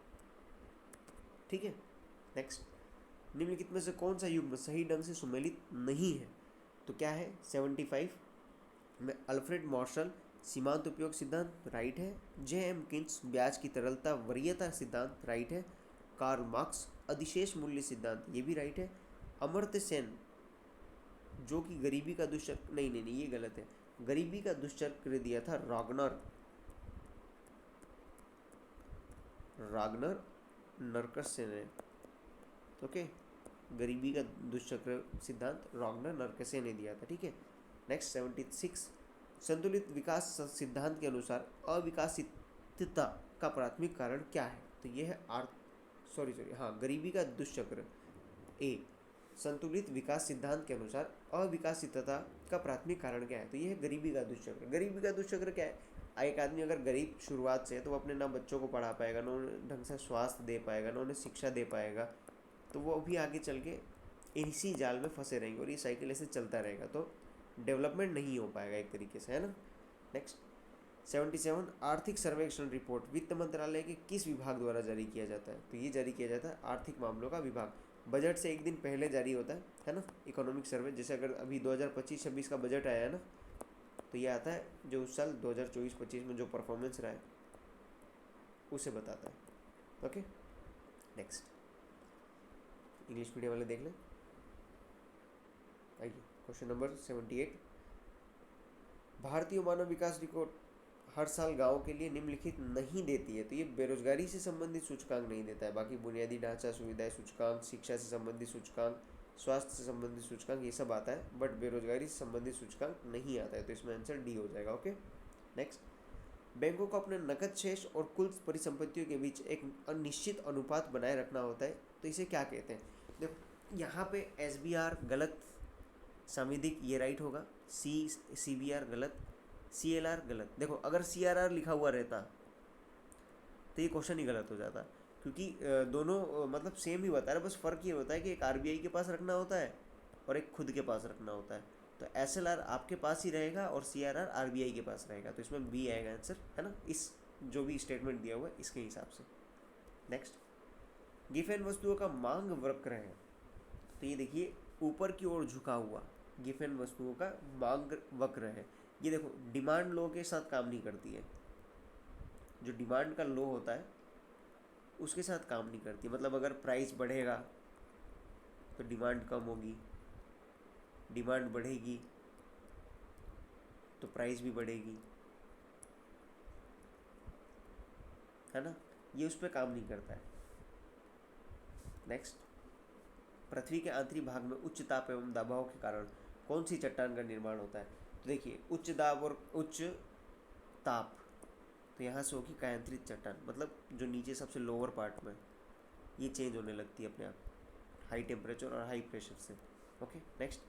ठीक है। नेक्स्ट, निम्नलिखित में से कौन सा युग्म सही ढंग से सुमेलित नहीं है? तो क्या है? 75 में अल्फ्रेड मार्शल सीमांत उपयोग सिद्धांत, राइट है। जे.एम. किन्स ब्याज की तरलता वरीयता सिद्धांत, राइट है। कार्ल मार्क्स अधिशेष मूल्य सिद्धांत, ये भी राइट है। अमर्त्य सेन जो कि गरीबी का दुष्चक्र, नहीं, ये गलत है, गरीबी का दुष्चक्र दिया था रागनर नरकसे ने, ओके, गरीबी का दुष्चक्र सिद्धांत रागनर नरकसे ने दिया था, ठीक है। नेक्स्ट 76, संतुलित विकास सिद्धांत के अनुसार अविकसितता का प्राथमिक कारण क्या है? तो ये है गरीबी का दुष्चक्र। ए, संतुलित विकास सिद्धांत के अनुसार अविकसितता का प्राथमिक कारण क्या है? तो ये है गरीबी का दुष्चक्र। गरीबी का दुष्चक्र क्या है? एक आदमी अगर गरीब शुरुआत से है तो वो अपने ना बच्चों को पढ़ा पाएगा, ना उन्हें ढंग से स्वास्थ्य दे पाएगा, ना उन्हें शिक्षा दे पाएगा, तो वो भी आगे चल के इसी जाल में फंसे रहेंगे और ये साइकिल ऐसे चलता रहेगा, तो डेवलपमेंट नहीं हो पाएगा एक तरीके से, है ना। नेक्स्ट 77, आर्थिक सर्वेक्षण रिपोर्ट वित्त मंत्रालय के किस विभाग द्वारा जारी किया जाता है? तो ये जारी किया जाता है आर्थिक मामलों का विभाग। बजट से एक दिन पहले जारी होता है ना, इकोनॉमिक सर्वे। जैसे अगर अभी 2025-26 का बजट आया है ना, तो ये आता है जो उस साल 2024-25 में जो परफॉर्मेंस रहा है उसे बताता है, ओके। नेक्स्ट, इंग्लिश मीडियम वाले देख लें। आइए, क्वेश्चन नंबर 78, भारतीय मानव विकास रिपोर्ट हर साल गाँव के लिए निम्नलिखित नहीं देती है। तो ये बेरोजगारी से संबंधित सूचकांक नहीं देता है, बाकी बुनियादी ढांचा सुविधाएं सूचकांक, शिक्षा से संबंधित सूचकांक, स्वास्थ्य से संबंधित सूचकांक, ये सब आता है, बट बेरोजगारी से संबंधित सूचकांक नहीं आता है, तो इसमें आंसर डी हो जाएगा, ओके। नेक्स्ट, बैंकों को अपने नकद शेष और कुल परिसंपत्तियों के बीच एक अनिश्चित अनुपात बनाए रखना होता है, तो इसे क्या कहते हैं? देखो यहाँ पे SBR गलत, साविधिक ये राइट होगा, CBR गलत, CLR गलत। देखो अगर CRR लिखा हुआ रहता तो ये क्वेश्चन ही गलत हो जाता, क्योंकि दोनों मतलब सेम ही बता रहे, बस फ़र्क ये होता है कि एक RBI के पास रखना होता है और एक खुद के पास रखना होता है। तो SLR आपके पास ही रहेगा और CRR RBI के पास रहेगा, तो इसमें बी आएगा आंसर, है ना, इस जो भी स्टेटमेंट दिया हुआ है इसके हिसाब से। नेक्स्ट, गिफेन वस्तुओं का मांग वक्र है, तो ये देखिए ऊपर की ओर झुका हुआ गिफेन वस्तुओं का मांग वक्र है। ये देखो डिमांड लो के साथ काम नहीं करती है, जो डिमांड का लो होता है उसके साथ काम नहीं करती। मतलब अगर प्राइस बढ़ेगा तो डिमांड कम होगी, डिमांड बढ़ेगी तो प्राइस भी बढ़ेगी, है ना, ये उस पर काम नहीं करता है। नेक्स्ट, पृथ्वी के आंतरिक भाग में उच्च ताप एवं दबाव के कारण कौन सी चट्टान का निर्माण होता है? तो देखिए उच्च दाब और उच्च ताप, तो यहाँ से होगी कायांतरित चट्टान, मतलब जो नीचे सबसे लोअर पार्ट में ये चेंज होने लगती है अपने आप, हाई टेम्परेचर और हाई प्रेशर से, ओके। नेक्स्ट,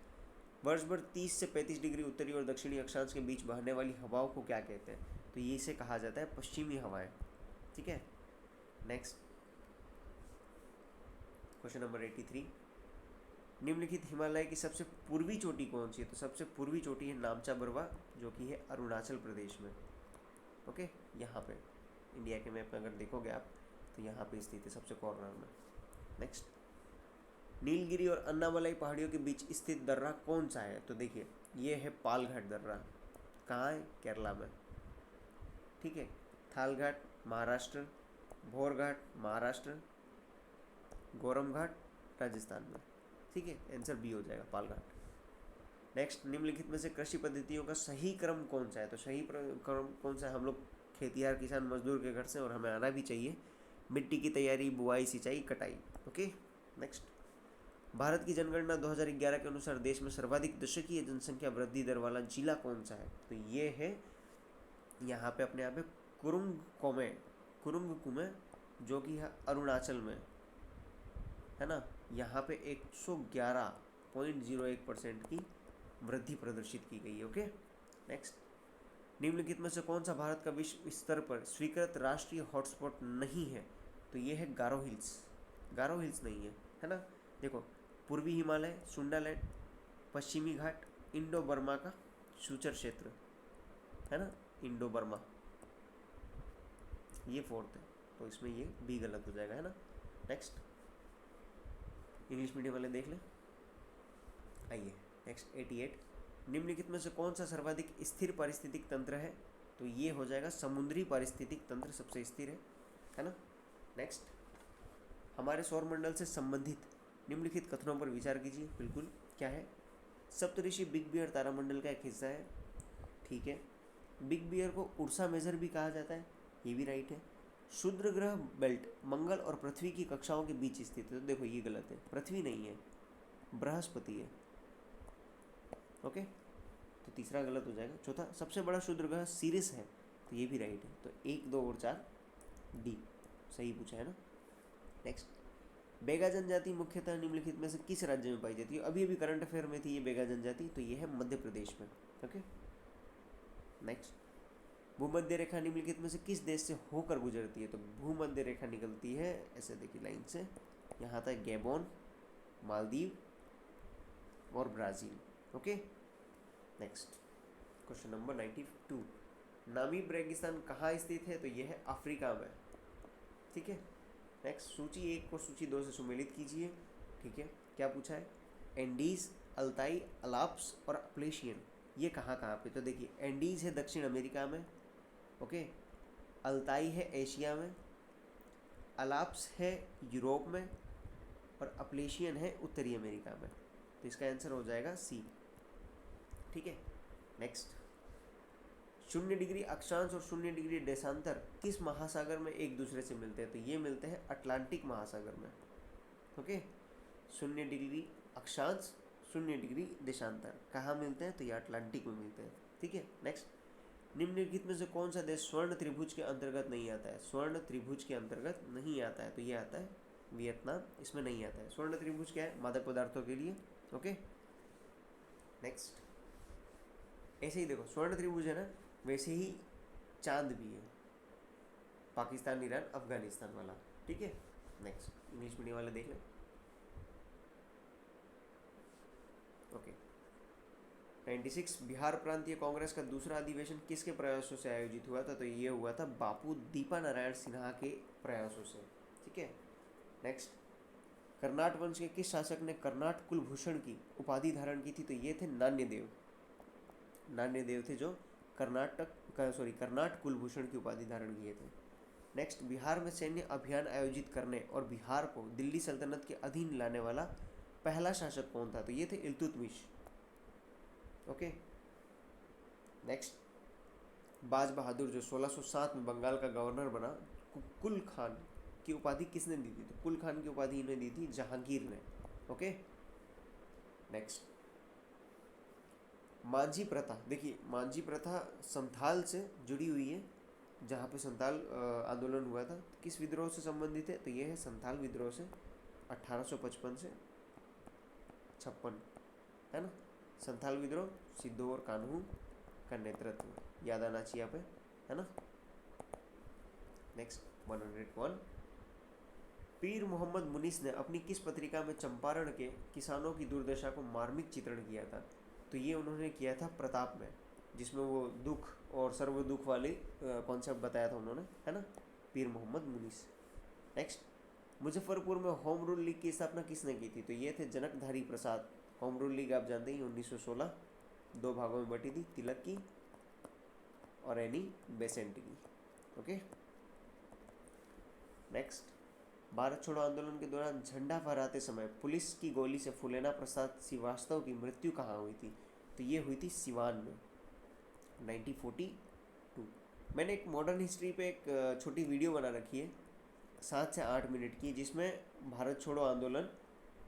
वर्ष भर 30 से 35 डिग्री उत्तरी और दक्षिणी अक्षांश के बीच बहने वाली हवाओं को क्या कहते हैं? तो ये इसे कहा जाता है पश्चिमी हवाएं, ठीक है। नेक्स्ट, क्वेश्चन नंबर 83, निम्नलिखित हिमालय की सबसे पूर्वी चोटी कौन सी है? तो सबसे पूर्वी चोटी है नामचा बरवा, जो कि है अरुणाचल प्रदेश में, ओके। यहाँ पे इंडिया के मैप में अगर देखोगे आप तो यहाँ पे स्थित है सबसे कॉर्नर में। नेक्स्ट, नीलगिरी और अन्नामलाई पहाड़ियों के बीच स्थित दर्रा कौन सा है? तो देखिए ये है पालघाट दर्रा, कहाँ है? केरला में, ठीक है। थालघाट महाराष्ट्र, भोरघाट महाराष्ट्र, गोरम घाट राजस्थान में, ठीक है। आंसर बी हो जाएगा, पालघाट। नेक्स्ट, निम्नलिखित में से कृषि पद्धतियों का सही क्रम कौन सा है? तो सही क्रम कौन सा है? हम लोग खेतिहर किसान मजदूर के घर से और हमें आना भी चाहिए। मिट्टी की तैयारी, बुआई, सिंचाई, कटाई, ओके। नेक्स्ट, भारत की जनगणना 2011 के अनुसार देश में सर्वाधिक दशकीय जनसंख्या वृद्धि दर वाला जिला कौन सा है? तो ये है यहाँ पे अपने आप में कुरुंग कोमे, कुरुंग कुमे, जो कि है अरुणाचल में, है ना, यहाँ पे 111.01% की वृद्धि प्रदर्शित की गई है। ओके, नेक्स्ट, निम्नलिखित में से कौन सा भारत का विश्व स्तर पर स्वीकृत राष्ट्रीय हॉटस्पॉट नहीं है? तो ये है गारो हिल्स। गारो हिल्स नहीं है ना। देखो, पूर्वी हिमालय, सुंडालैंड, पश्चिमी घाट, इंडो बर्मा का सूचर क्षेत्र, है ना, इंडो बर्मा, ये फोर्थ है, तो इसमें ये भी गलत हो जाएगा, है ना। नेक्स्ट, इंग्लिश मीडियम वाले देख लें। आइए नेक्स्ट 88, निम्नलिखित में से कौन सा सर्वाधिक स्थिर पारिस्थितिक तंत्र है? तो ये हो जाएगा समुद्री पारिस्थितिक तंत्र सबसे स्थिर है ना। नेक्स्ट, हमारे सौरमंडल से संबंधित निम्नलिखित कथनों पर विचार कीजिए। बिल्कुल, क्या है? सप्तऋषि बिग बियर तारामंडल का एक हिस्सा है, ठीक है। बिग बियर को उर्सा मेजर भी कहा जाता है, ये भी राइट है। क्षुद्र ग्रह बेल्ट मंगल और पृथ्वी की कक्षाओं के बीच स्थित है, तो देखो ये गलत है, पृथ्वी नहीं है, बृहस्पति है। ओके, तो तीसरा गलत हो जाएगा। चौथा, सबसे बड़ा क्षुद्र ग्रह सीरिस है, तो ये भी राइट है। तो 1, 2 और 4 डी सही पूछा है ना। नेक्स्ट, बेगा जनजाति मुख्यतः निम्नलिखित में से किस राज्य में पाई जाती है? अभी अभी करंट अफेयर में थी ये बेगा जनजाति, तो ये है मध्य प्रदेश में। ओके, नेक्स्ट, भूमध्य रेखा निम्नलिखित में से किस देश से होकर गुजरती है? तो भूमध्य रेखा निकलती है ऐसे, देखिए लाइन से, यहाँ तक गैबोन, मालदीव और Brazil. Okay, next, question number 92, Namib रेगिस्तान कहाँ स्थित है? तो यह है अफ्रीका में, ठीक है। नेक्स्ट, सूची 1 को सूची 2 से सुमेलित कीजिए, ठीक है। क्या पूछा है? एंडीज, अल्ताई, अलाप्स और अप्लेशियन, ये कहाँ कहाँ पे? तो देखिए, एंडीज है दक्षिण अमेरिका में, ओके, अल्ताई है एशिया में, अलाप्स है यूरोप में और अप्लेशियन है उत्तरी अमेरिका में। तो इसका आंसर हो जाएगा सी, ठीक है। नेक्स्ट, 0 डिग्री अक्षांश और 0 डिग्री देशांतर किस महासागर में एक दूसरे से मिलते हैं? तो ये मिलते हैं अटलांटिक महासागर में। ओके, 0 डिग्री अक्षांश, 0 डिग्री देशांतर कहाँ मिलते हैं? तो ये अटलांटिक में मिलते हैं, ठीक है। नेक्स्ट, निम्नलिखित में से कौन सा देश स्वर्ण त्रिभुज के अंतर्गत नहीं आता है? स्वर्ण त्रिभुज के अंतर्गत नहीं आता है, तो ये आता है वियतनाम, इसमें नहीं आता है। स्वर्ण त्रिभुज क्या है? मादक पदार्थों के लिए। ओके, नेक्स्ट, ऐसे ही देखो, स्वर्ण त्रिभुज है ना, वैसे ही चांद भी है, पाकिस्तान, ईरान, अफगानिस्तान वाला, ठीक है। नेक्स्ट, इंग्लिश मीडियम वाले देख लें। ओके, 96, बिहार प्रांतीय कांग्रेस का दूसरा अधिवेशन किसके प्रयासों से आयोजित हुआ था? तो ये हुआ था बापू दीपा नारायण सिन्हा के प्रयासों से, ठीक है। नेक्स्ट, कर्नाट वंश के किस शासक ने कर्नाट कुलभूषण की उपाधि धारण की थी? तो ये थे नान्यदेव। नान्यदेव थे जो कर्नाट कुलभूषण की उपाधि धारण किए थे। नेक्स्ट, बिहार में सैन्य अभियान आयोजित करने और बिहार को दिल्ली सल्तनत के अधीन लाने वाला पहला शासक कौन था? तो ये थे इल्तुतमिश। ओके, नेक्स्ट, बाज बहादुर जो 1607 में बंगाल का गवर्नर बना, कुल खान की उपाधि किसने दी थी? तो कुल खान की उपाधि इन्हें दी थी जहांगीर ने। ओके, नेक्स्ट, मांझी प्रथा, देखिए मांझी प्रथा संथाल से जुड़ी हुई है, जहाँ पे संथाल आंदोलन हुआ था, किस विद्रोह से संबंधित है? तो ये है संथाल विद्रोह से, 1855 से 56, है ना। संथाल विद्रोह सिद्धू और कान्हू का नेतृत्व, याद आना चाहिए यहाँ पे, है ना। नेक्स्ट, 101, पीर मोहम्मद मुनीस ने अपनी किस पत्रिका में चंपारण के किसानों की दुर्दशा को मार्मिक चित्रण किया था? तो ये उन्होंने किया था प्रताप में, जिसमें वो दुख और सर्व दुख वाली कॉन्सेप्ट बताया था उन्होंने, है ना, पीर मोहम्मद मुनीस। नेक्स्ट, मुजफ्फरपुर में होम रूल लीग की स्थापना किसने की थी? तो ये थे जनकधारी प्रसाद। होम रूल लीग आप जानते हैं 1916 2 भागों में बटी थी, तिलक की और एनी बेसेंट की। ओके, नेक्स्ट, भारत छोड़ो आंदोलन के दौरान झंडा फहराते समय पुलिस की गोली से फुलेना प्रसाद श्रीवास्तव की मृत्यु कहाँ हुई थी? तो ये हुई थी सिवान में, 1942। मैंने एक मॉडर्न हिस्ट्री पे एक छोटी वीडियो बना रखी है 7 से 8 मिनट की, जिसमें भारत छोड़ो आंदोलन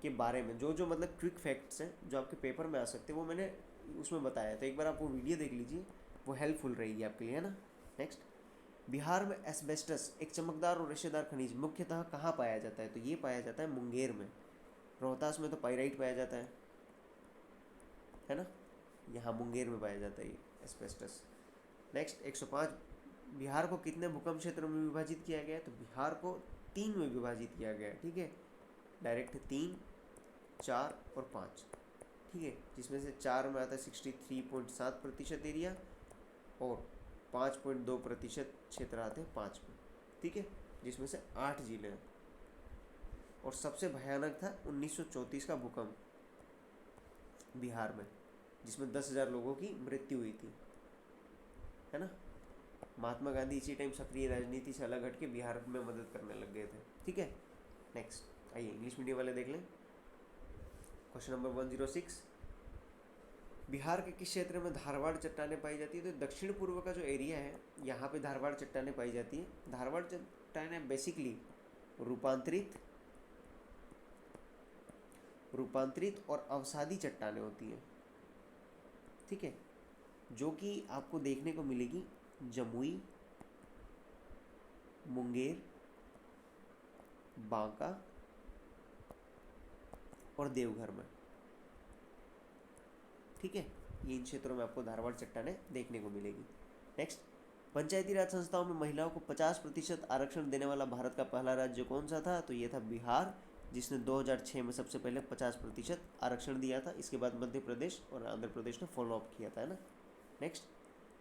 के बारे में जो जो मतलब क्विक फैक्ट्स हैं जो आपके पेपर में आ सकते हैं वो मैंने उसमें बताया, तो एक बार आप वो वीडियो देख लीजिए, वो हेल्पफुल रहेगी आपके लिए, है ना। नेक्स्ट, बिहार में एस्बेस्टस एक चमकदार और रेशेदार खनिज मुख्यतः कहाँ पाया जाता है? तो ये पाया जाता है मुंगेर में। रोहतास में तो पाइराइट पाया जाता है ना। यहाँ मुंगेर में पाया जाता है ये एस्बेस्टस। नेक्स्ट 105, बिहार को कितने भूकंप क्षेत्रों में विभाजित किया गया है? तो बिहार को 3 में विभाजित किया गया है, ठीक है। डायरेक्ट 3, 4 और 5, ठीक है। जिसमें से 4 में आता है 63.7% एरिया और 5.2% क्षेत्र आते हैं 5 में, ठीक है। जिसमें से 8 जिले हैं। और सबसे भयानक था 1934 का भूकंप बिहार में, जिसमें 10,000 लोगों की मृत्यु हुई थी, है ना। महात्मा गांधी इसी टाइम सक्रिय राजनीति से अलग हटके बिहार में मदद करने लग गए थे, ठीक है। नेक्स्ट आइए इंग्लिश मीडियम वाले देख लें। क्वेश्चन नंबर 106, बिहार के किस क्षेत्र में धारवाड़ चट्टानें पाई जाती है? तो दक्षिण पूर्व का जो एरिया है यहाँ पे धारवाड़ चट्टानें पाई जाती है। धारवाड़ चट्टानें बेसिकली रूपांतरित और अवसादी चट्टानें होती हैं, ठीक है, जो कि आपको देखने को मिलेगी जमुई, मुंगेर, बांका और देवघर में, ठीक है। ये इन क्षेत्रों में आपको धारवाड़ चट्टानें देखने को मिलेगी। नेक्स्ट, पंचायती राज संस्थाओं में महिलाओं को 50% आरक्षण देने वाला भारत का पहला राज्य कौन सा था? तो ये था बिहार, जिसने 2006 में सबसे पहले 50% आरक्षण दिया था। इसके बाद मध्य प्रदेश और आंध्र प्रदेश ने फॉलो अप किया था, है ना। नेक्स्ट,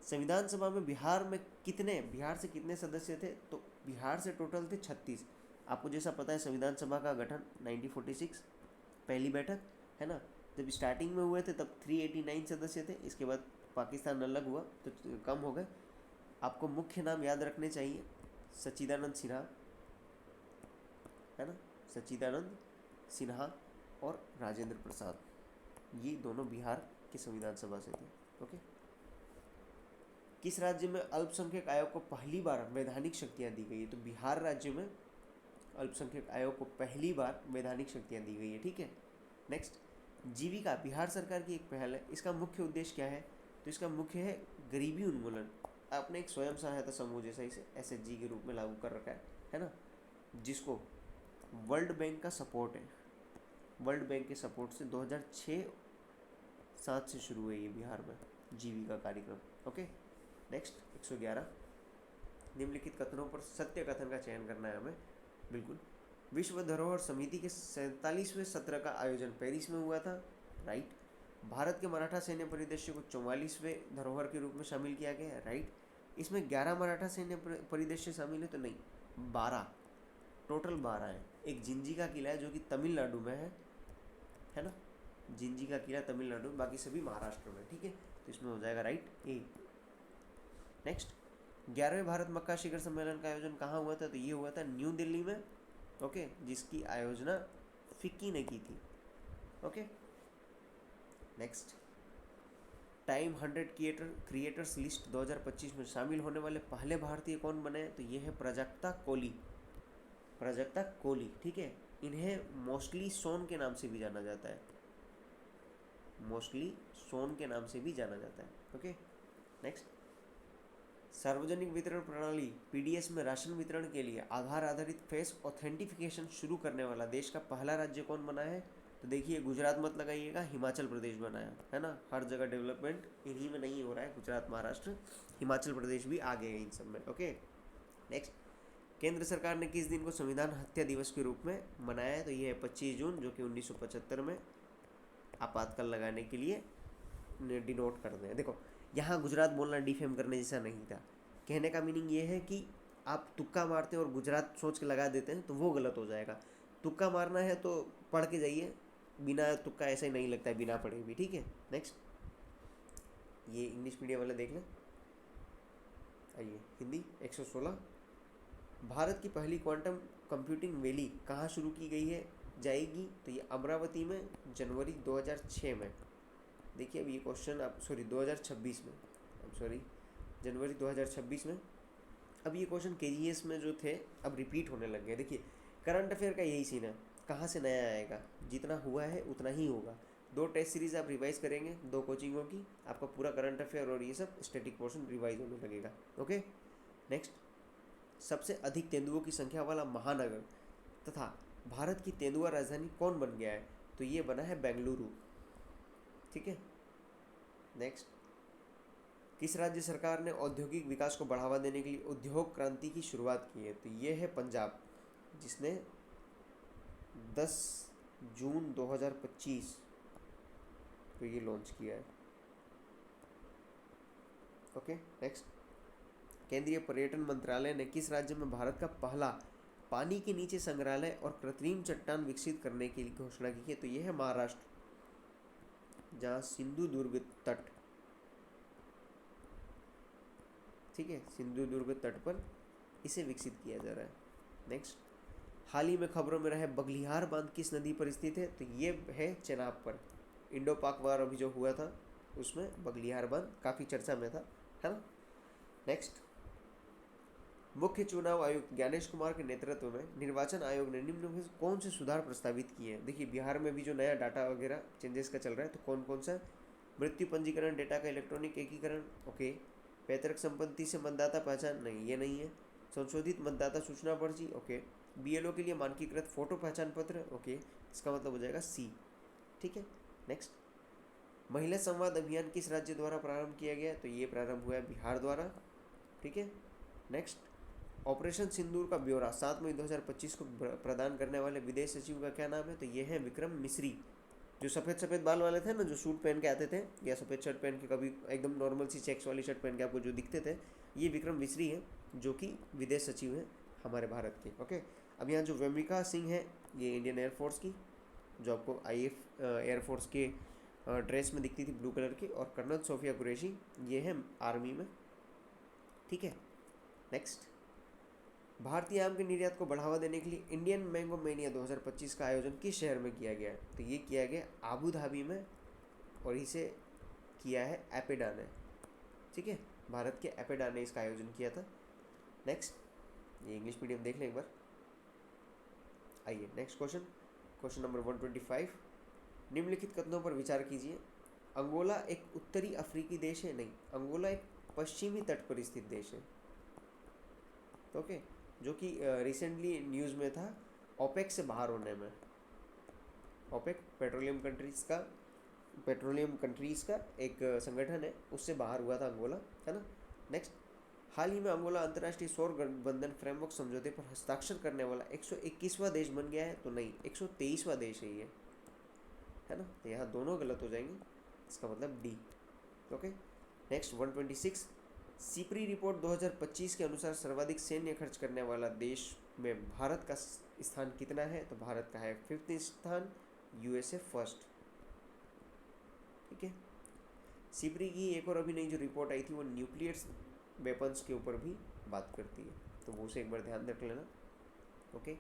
संविधान सभा में बिहार से कितने सदस्य थे? तो बिहार से टोटल थे 36। आपको जैसा पता है संविधान सभा का गठन 1946 पहली बैठक, है ना। जब स्टार्टिंग में हुए थे तब 389 सदस्य थे। इसके बाद पाकिस्तान अलग हुआ तो कम हो गए। आपको मुख्य नाम याद रखने चाहिए, सच्चिदानंद सिन्हा, है ना, सच्चिदानंद सिन्हा और राजेंद्र प्रसाद, ये दोनों बिहार के संविधान सभा से थे, ओके। किस राज्य में अल्पसंख्यक आयोग को पहली बार वैधानिक शक्तियाँ दी गई है? तो बिहार राज्य में अल्पसंख्यक आयोग को पहली बार वैधानिक शक्तियाँ दी गई है, ठीक है। नेक्स्ट, जीविका बिहार सरकार की एक पहल है, इसका मुख्य उद्देश्य क्या है? तो इसका मुख्य है गरीबी उन्मूलन। आपने एक स्वयं सहायता समूह जैसा इसे SHG के रूप में लागू कर रखा है ना, जिसको वर्ल्ड बैंक का सपोर्ट है। वर्ल्ड बैंक के सपोर्ट से 2006-07 से शुरू हुई है बिहार में जीविका कार्यक्रम, ओके। नेक्स्ट 111, निम्नलिखित कथनों पर सत्य कथन का चयन करना है हमें, बिल्कुल। विश्व धरोहर समिति के 47वें सत्र का आयोजन पेरिस में हुआ था, राइट। भारत के मराठा सैन्य परिदृश्य को 44वें धरोहर के रूप में शामिल किया गया है, राइट। इसमें 11 मराठा सैन्य परिदृश्य शामिल है तो नहीं, 12, टोटल 12 है। एक जिंजी का किला है जो कि तमिलनाडु में है ना, जिंजी का किला तमिलनाडु, बाकी सभी महाराष्ट्र में, ठीक है। तो इसमें हो जाएगा राइट ए। नेक्स्ट, 11वें भारत मक्का शिखर सम्मेलन का आयोजन कहाँ हुआ था? तो ये हुआ था न्यू दिल्ली में, ओके, जिसकी आयोजना फिक्की ने की थी, okay. Next, time 100 creators list 2025 में शामिल होने वाले पहले भारतीय कौन बने? तो ये है प्राजक्ता कोली, ठीक है। इन्हें मोस्टली सोन के नाम से भी जाना जाता है, ओके। नेक्स्ट, सार्वजनिक वितरण प्रणाली PDS में राशन वितरण के लिए आधार आधारित फेस ऑथेंटिफिकेशन शुरू करने वाला देश का पहला राज्य कौन बना है? तो देखिए, गुजरात मत लगाइएगा, हिमाचल प्रदेश बनाया है ना। हर जगह डेवलपमेंट इन्हीं में नहीं हो रहा है, गुजरात, महाराष्ट्र, हिमाचल प्रदेश भी आगे है इन सब में, ओके। नेक्स्ट, केंद्र सरकार ने किस दिन को संविधान हत्या दिवस के रूप में मनाया है? तो ये है 25 जून, जो कि 1975 में आपातकाल लगाने के लिए डिनोट कर दें। देखो, यहाँ गुजरात बोलना डिफेम करने जैसा नहीं था। कहने का मीनिंग ये है कि आप तुक्का मारते हैं और गुजरात सोच के लगा देते हैं तो वो गलत हो जाएगा। तुक्का मारना है तो पढ़ के जाइए, बिना तुक्का ऐसा ही नहीं लगता है बिना पढ़े भी, ठीक है। नेक्स्ट, ये इंग्लिश मीडियम वाले देख लें। आइए हिंदी 116, भारत की पहली क्वांटम कंप्यूटिंग वैली कहाँ शुरू की गई है जाएगी? तो ये अमरावती में जनवरी 2006 में। देखिए अब ये क्वेश्चन आप 2026 में, जनवरी 2026 में। अब ये क्वेश्चन KGS में जो थे अब रिपीट होने लग गए। देखिए, करंट अफेयर का यही सीन है, कहाँ से नया आएगा, जितना हुआ है उतना ही होगा। 2 टेस्ट सीरीज आप रिवाइज करेंगे, 2 कोचिंगों की, आपका पूरा करंट अफेयर और ये सब स्टैटिक पोर्शन रिवाइज होने लगेगा, ओके। नेक्स्ट, सबसे अधिक तेंदुओं की संख्या वाला महानगर तथा भारत की तेंदुआ राजधानी कौन बन गया है? तो ये बना है बेंगलुरु। ठीक है, नेक्स्ट, किस राज्य सरकार ने औद्योगिक विकास को बढ़ावा देने के लिए उद्योग क्रांति की शुरुआत की है? तो ये है पंजाब, जिसने 10 जून 2025 को ये लॉन्च किया है। ओके, नेक्स्ट, केंद्रीय पर्यटन मंत्रालय ने किस राज्य में भारत का पहला पानी के नीचे संग्रहालय और कृत्रिम चट्टान विकसित करने की घोषणा की है? तो यह है महाराष्ट्र, जहां सिंधु दुर्ग तट, ठीक है, सिंधु दुर्ग तट पर इसे विकसित किया जा रहा है। नेक्स्ट, हाल ही में खबरों में रहे बगलिहार बांध किस नदी पर स्थित है? तो ये है चेनाब पर। इंडो पाक वार अभी जो हुआ था उसमें बगलिहार बांध काफ़ी चर्चा में था, है ना। नेक्स्ट, मुख्य चुनाव आयुक्त ज्ञानेश कुमार के नेतृत्व में निर्वाचन आयोग ने निम्न में से कौन से सुधार प्रस्तावित किए हैं? देखिए, बिहार में भी जो नया डाटा वगैरह चेंजेस का चल रहा है, तो कौन कौन सा? मृत्यु पंजीकरण डेटा का इलेक्ट्रॉनिक एकीकरण, ओके। पैतृक संपत्ति से मतदाता पहचान, नहीं, ये नहीं है। संशोधित मतदाता सूचना पर्ची, ओके। बीएलओ के लिए मानकीकृत फोटो पहचान पत्र, ओके, इसका मतलब हो जाएगा सी। ठीक है, नेक्स्ट, महिला संवाद अभियान किस राज्य द्वारा प्रारंभ किया गया? तो ये प्रारंभ हुआ है बिहार द्वारा। ठीक है, नेक्स्ट, ऑपरेशन सिंदूर का ब्यौरा 7 मई 2025 को प्रदान करने वाले विदेश सचिव का क्या नाम है? तो ये है विक्रम मिश्री। जो सफ़ेद सफ़ेद बाल वाले थे ना, जो सूट पहन के आते थे या सफ़ेद शर्ट पहन के, कभी एकदम नॉर्मल सी चेक्स वाली शर्ट पहन के आपको जो दिखते थे, ये विक्रम मिश्री है, जो कि विदेश सचिव हैं हमारे भारत के। ओके, अब यहाँ जो वेमिका सिंह है, ये इंडियन एयरफोर्स की, जो आपको IF एयरफोर्स के ड्रेस में दिखती थी ब्लू कलर की, और कर्नल सोफिया कुरैशी, ये है आर्मी में। ठीक है, नेक्स्ट, भारतीय आम के निर्यात को बढ़ावा देने के लिए इंडियन मैंगो मेनिया 2025 का आयोजन किस शहर में किया गया है? तो ये किया गया आबू धाबी में, और इसे किया है एपेडा ने। ठीक है, भारत के एपेडा ने इसका आयोजन किया था। नेक्स्ट, ये इंग्लिश मीडियम देख लें एक बार। आइए नेक्स्ट क्वेश्चन, क्वेश्चन नंबर 125, निम्नलिखित कथनों पर विचार कीजिए। अंगोला एक उत्तरी अफ्रीकी देश है? नहीं, अंगोला एक पश्चिमी तट पर स्थित देश है। ओके, जो कि रिसेंटली न्यूज़ में था ओपेक से बाहर होने में। ओपेक पेट्रोलियम कंट्रीज़ का एक संगठन है, उससे बाहर हुआ था अंगोला, है ना। नेक्स्ट, हाल ही में अंगोला अंतर्राष्ट्रीय सौर गठबंधन फ्रेमवर्क समझौते पर हस्ताक्षर करने वाला 121वां देश बन गया है? तो नहीं, 123वां देश है ये, है ना। तो यहाँ दोनों गलत हो जाएंगे, इसका मतलब D. Okay, next 126, Sipri report 2025 के अनुसार सर्वाधिक सैन्य खर्च करने वाला देश में भारत का स्थान कितना है? तो भारत का है 5th स्थान, USA फर्स्ट। ठीक है, सीपरी की एक और अभी नई जो रिपोर्ट आई थी वो न्यूक्लियर वेपन्स के ऊपर भी बात करती है, तो वो उसे एक बार ध्यान रख लेना। ओके,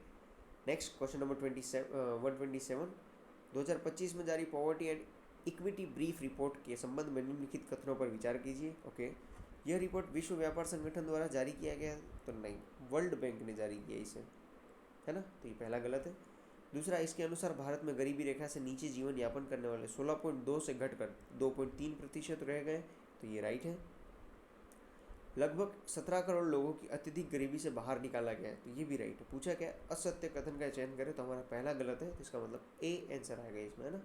नेक्स्ट क्वेश्चन नंबर 127, 2025 में जारी poverty and equity brief report के संबंध में निम्नलिखित कथनों पर विचार कीजिए। ओके, यह रिपोर्ट विश्व व्यापार संगठन द्वारा जारी किया गया है? तो नहीं, वर्ल्ड बैंक ने जारी किया इसे, है ना। तो ये पहला गलत है। दूसरा, इसके अनुसार भारत में गरीबी रेखा से नीचे जीवन यापन करने वाले 16.2 से घटकर 2.3% रह गए, तो ये राइट है। लगभग 17 करोड़ लोगों की अत्यधिक गरीबी से बाहर निकाला गया है, तो ये भी राइट है। पूछा क्या, असत्य कथन का चयन करें, तो हमारा पहला गलत है, तो इसका मतलब ए आंसर आएगा इसमें, है ना।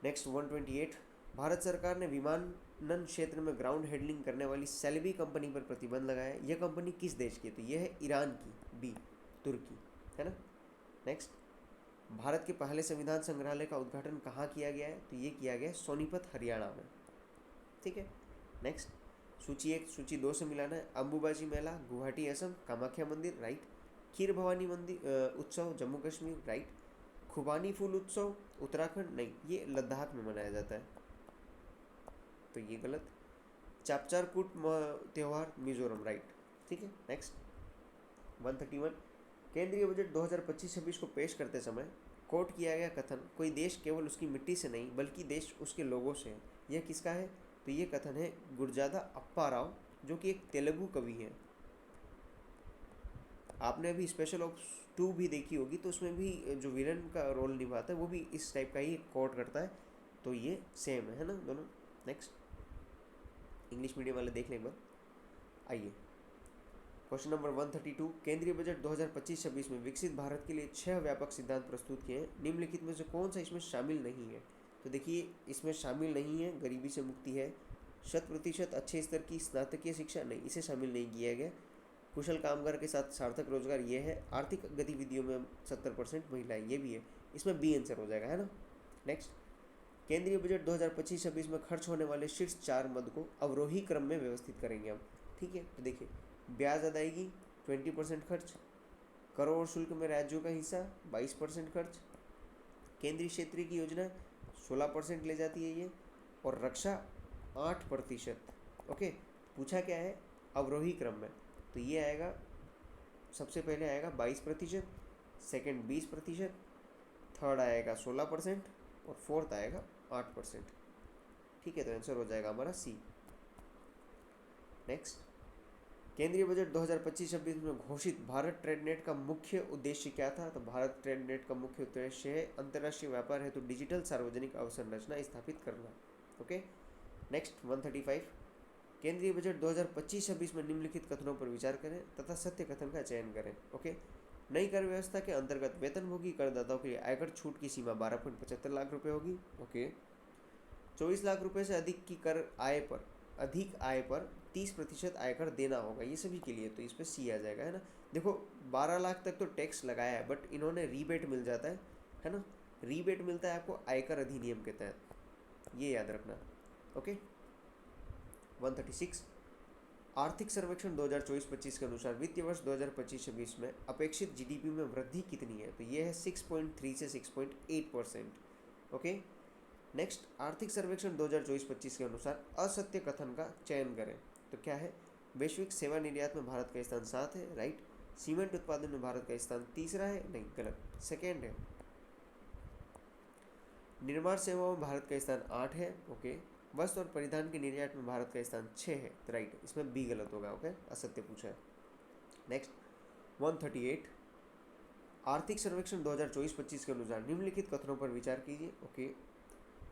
नेक्स्ट 128, भारत सरकार ने विमानन क्षेत्र में ग्राउंड हैंडलिंग करने वाली सेलेबी कंपनी पर प्रतिबंध लगाया है। यह कंपनी किस देश की है? तो यह है ईरान की, बी, तुर्की, है ना। नेक्स्ट, भारत के पहले संविधान संग्रहालय का उद्घाटन कहाँ किया गया है? तो ये किया गया सोनीपत, हरियाणा में। ठीक है, नेक्स्ट, सूची 1 सूची 2 से मिलाना है। अम्बुबाची मेला गुवाहाटी असम, कामाख्या मंदिर राइट। खीर भवानी मंदिर उत्सव जम्मू कश्मीर राइट। खुबानी फूल उत्सव उत्तराखंड, नहीं, ये लद्दाख में मनाया जाता है, तो ये गलत। चापचारकूट त्यौहार मिजोरम राइट। ठीक है, नेक्स्ट 131, केंद्रीय बजट 2025-26 को पेश करते समय कोट किया गया कथन, कोई देश केवल उसकी मिट्टी से नहीं बल्कि देश उसके लोगों से है, यह किसका है? तो ये कथन है गुरजादा अप्पा राव, जो कि एक तेलुगु कवि है। आपने अभी स्पेशल ऑप्स 2 भी देखी होगी, तो उसमें भी जो विलन का रोल निभाता है वो भी इस टाइप का ही कोट करता है, तो ये सेम है ना दोनों। नेक्स्ट, इंग्लिश मीडियम वाले देख लें एक बार। आइए क्वेश्चन नंबर 132, केंद्रीय बजट 2025-26 में विकसित भारत के लिए 6 व्यापक सिद्धांत प्रस्तुत किए हैं, निम्नलिखित में से कौन सा इसमें शामिल नहीं है? तो देखिए, इसमें शामिल नहीं है गरीबी से मुक्ति है, 100% अच्छे स्तर की स्नातकीय शिक्षा नहीं, इसे शामिल नहीं किया गया, कुशल कामगार के साथ सार्थक रोजगार ये है, आर्थिक गतिविधियों में 70% महिलाएं ये भी है, इसमें बी आंसर हो जाएगा, है ना। नेक्स्ट, केंद्रीय बजट 2025-26 में खर्च होने वाले शीर्ष 4 मद को अवरोही क्रम में व्यवस्थित करेंगे हम। ठीक है, तो देखिए, ब्याज अदायगी 20% खर्च, करों और शुल्क में राज्यों का हिस्सा 22% खर्च, केंद्रीय क्षेत्र की योजना 16% ले जाती है ये, और रक्षा 8%। ओके, पूछा क्या है? अवरोही क्रम में, तो ये आएगा, सबसे पहले आएगा 22%, सेकेंड 20%, थर्ड आएगा 16% और फोर्थ आएगा 8%। ठीक है, तो आंसर हो जाएगा हमारा सी। नेक्स्ट, केंद्रीय बजट 2025-26 में घोषित भारत ट्रेड नेट का मुख्य उद्देश्य क्या था? तो भारत ट्रेड नेट का मुख्य उद्देश्य है अंतर्राष्ट्रीय व्यापार हेतु डिजिटल सार्वजनिक अवसंरचना स्थापित करना। ओके, नेक्स्ट 135, केंद्रीय बजट 2025-26 में निम्नलिखित कथनों पर विचार करें तथा सत्य कथन का चयन करें। ओके, नई कर व्यवस्था के अंतर्गत वेतनभोगी करदाताओं के लिए आयकर छूट की सीमा 12.75 लाख रुपए होगी। ओके, 24 लाख रुपए से अधिक आय पर 30% आयकर देना होगा, ये सभी के लिए, तो इस पर सी आ जाएगा, है ना। देखो, 12 लाख तक तो टैक्स लगाया है, बट इन्होंने रीबेट मिल जाता है ना, रीबेट मिलता है आपको आयकर अधिनियम के तहत, ये याद रखना। ओके, 136, आर्थिक सर्वेक्षण 2024-25 के अनुसार वित्तीय वर्ष 2025-26 में अपेक्षित जीडीपी में वृद्धि कितनी है? तो ये है 6.3 से 6.8%। ओके, नेक्स्ट, आर्थिक सर्वेक्षण 2024-25 के अनुसार असत्य कथन का चयन करें। तो क्या है? वैश्विक सेवा निर्यात में भारत का स्थान 7 है, राइट। सीमेंट उत्पादन में भारत का स्थान 3रा है, नहीं, गलत, सेकेंड है। निर्माण सेवाओं में भारत का स्थान 8 है, ओके। वस्त्र और परिधान के निर्यात में भारत का स्थान 6 है, तो राइट, इसमें बी गलत होगा, ओके, असत्य पूछा है। नेक्स्ट, 138, आर्थिक सर्वेक्षण 2024-25 के अनुसार निम्नलिखित कथनों पर विचार कीजिए। ओके,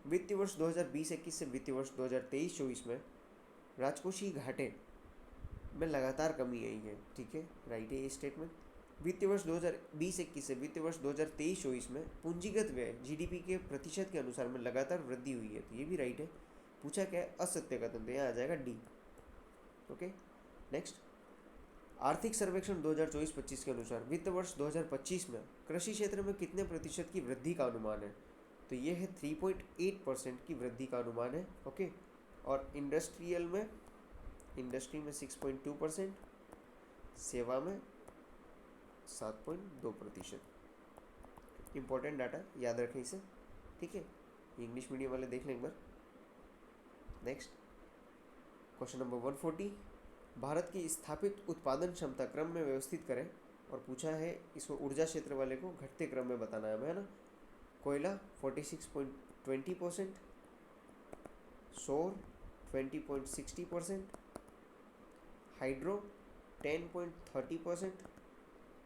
वित्तीय वर्ष 2020-21 से वित्तीय वर्ष 2023-24 में राजकोषीय घाटे में लगातार कमी आई है। ठीक है, राइट है ये स्टेटमेंट। वित्तीय वर्ष 2020-21 से वित्तीय वर्ष 2023-24 में पूंजीगत व्यय जीडीपी के प्रतिशत के अनुसार में लगातार वृद्धि हुई है, तो ये भी राइट है। पूछा क्या है? असत्य कथन, तो यहाँ आ जाएगा डी। ओके, नेक्स्ट, आर्थिक सर्वेक्षण 2024-25 के अनुसार वित्त वर्ष 2025 में कृषि क्षेत्र में कितने प्रतिशत की वृद्धि का अनुमान है? तो ये है 3.8% की वृद्धि का अनुमान है। ओके, और इंडस्ट्री में 6.2%, सेवा में 7.2%। इंपॉर्टेंट डाटा, याद रखें इसे। ठीक है, इंग्लिश मीडियम वाले देख लें एक बार। नेक्स्ट, क्वेश्चन नंबर 140, भारत की स्थापित उत्पादन क्षमता क्रम में व्यवस्थित करें, और पूछा है इसको ऊर्जा क्षेत्र वाले को घटते क्रम में बताना है ना। कोयला 46.20%, सौर 20.60%, हाइड्रो 10.30%,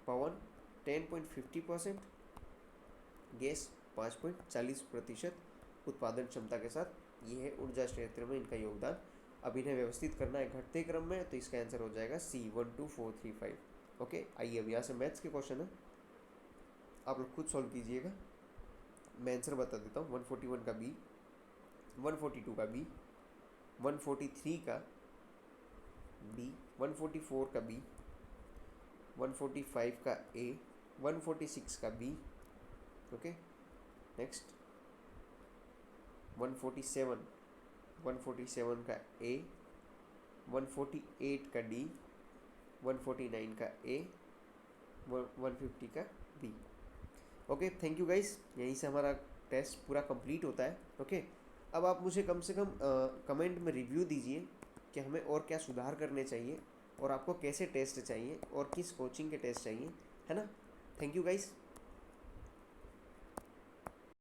पवन 10.50%, गैस 5.40% उत्पादन क्षमता के साथ, ये है ऊर्जा क्षेत्र में इनका योगदान। अब इन्हें व्यवस्थित करना है घटते क्रम में, तो इसका आंसर हो जाएगा सी, 1, 2, 4, 3, 5। ओके, आइए अब यहाँ से मैथ्स के क्वेश्चन है, आप लोग खुद सॉल्व कीजिएगा। मैं आंसर बता देता हूँ। 141 का बी, 142 का बी, 143 का बी, 144 का बी, 145 का ए, 146 का बी। ओके, नेक्स्ट 147 का ए, 148 का डी, 149 का ए, 150 का B. Okay, thank you guys, यहीं से हमारा टेस्ट पूरा कंप्लीट होता है। ओके, अब आप मुझे कम से कम कमेंट में रिव्यू दीजिए कि हमें और क्या सुधार करने चाहिए, और आपको कैसे टेस्ट चाहिए और किस कोचिंग के टेस्ट चाहिए, है ना। Thank you guys.